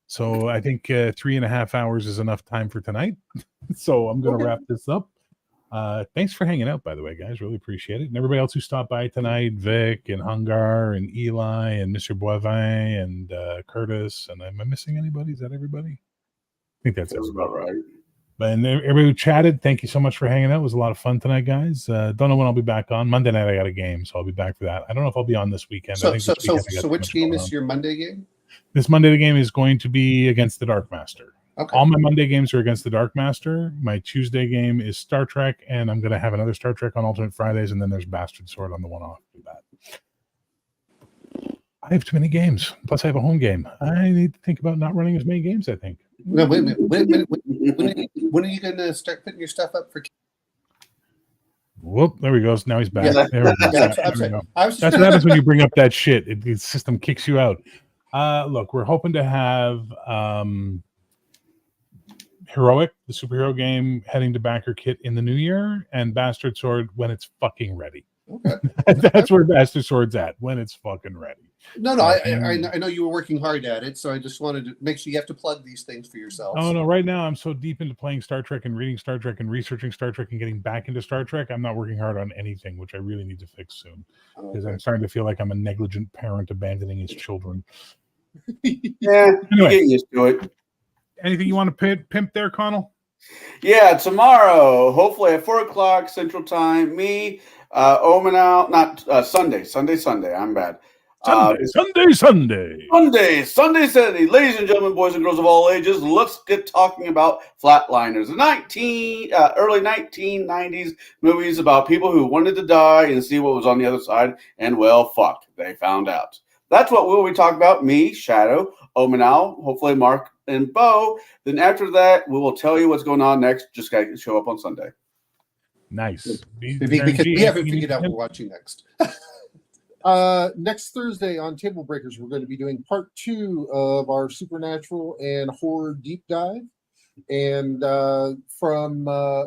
So I think 3.5 hours is enough time for tonight. So I'm going to wrap this up. Thanks for hanging out, by the way, guys. Really appreciate it. And everybody else who stopped by tonight, Vic and Hungar and Eli and Mr. Boivin and Curtis. And am I missing anybody? Is that everybody? I think that's That's everybody. about right. And everybody who chatted, thank you so much for hanging out. It was a lot of fun tonight, guys. Don't know when I'll be back on. Monday night I got a game, so I'll be back for that. I don't know if I'll be on this weekend. I So, think so, this so, weekend I got so too which much game going is on. your Monday game? This Monday the game is going to be against the Dark Master. Okay. All my Monday games are against the Dark Master. My Tuesday game is Star Trek, and I'm going to have another Star Trek on alternate Fridays, and then there's Bastard Sword on the one-off. Do that. I have too many games. Plus, I have a home game. I need to think about not running as many games, I think. No, wait a minute. When are you going to start putting your stuff up for? Whoop, there he goes. Now he's back. Yeah. There we go. Yeah, There we go. I was That's what happens when you bring up that shit. The system kicks you out. Look, we're hoping to have Heroic, the superhero game, heading to backer kit in the new year, and Bastard Sword when it's fucking ready. Okay. That's where Bastard Sword's at, when it's fucking ready. No, I know you were working hard at it, so I just wanted to make sure you have to plug these things for yourselves. Oh no, right now I'm so deep into playing Star Trek and reading Star Trek and researching Star Trek and getting back into Star Trek. I'm not working hard on anything, which I really need to fix soon because I'm starting to feel like I'm a negligent parent abandoning his children. Yeah, Anyway. you're getting used to it. Anything you want to pimp there, Connell? Yeah, tomorrow, hopefully at 4:00 Central Time, me, Omenau, not Sunday. I'm bad. Sunday. Sunday. Ladies and gentlemen, boys and girls of all ages, let's get talking about Flatliners, the early 1990s movies about people who wanted to die and see what was on the other side, and well, fuck, they found out. That's what we'll be talking about. Me, Shadow, Omenau, hopefully Mark and Bo. Then after that, we will tell you what's going on next. Just got to show up on Sunday. Nice. Because we haven't figured out what we're watching next. Next Thursday on Table Breakers, we're going to be doing part 2 of our supernatural and horror deep dive. And from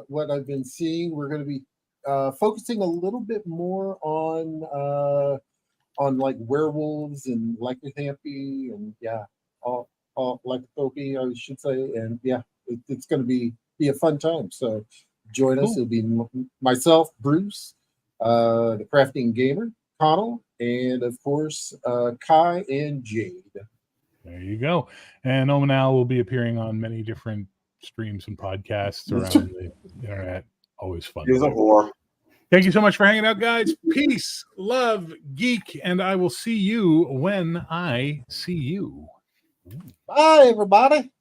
what I've been seeing, we're going to be focusing a little bit more on like werewolves and lycanthropy and all lycanthropy, I should say. And it's going to be a fun time. So join us. It'll be myself, Bruce, the Crafting Gamer, Connell, and of course Kai and Jade. There you go. And Omenal will be appearing on many different streams and podcasts around the internet. Always fun. He's a whore. Thank you so much for hanging out, guys. Peace, love, geek, and I will see you when I see you. Bye, everybody.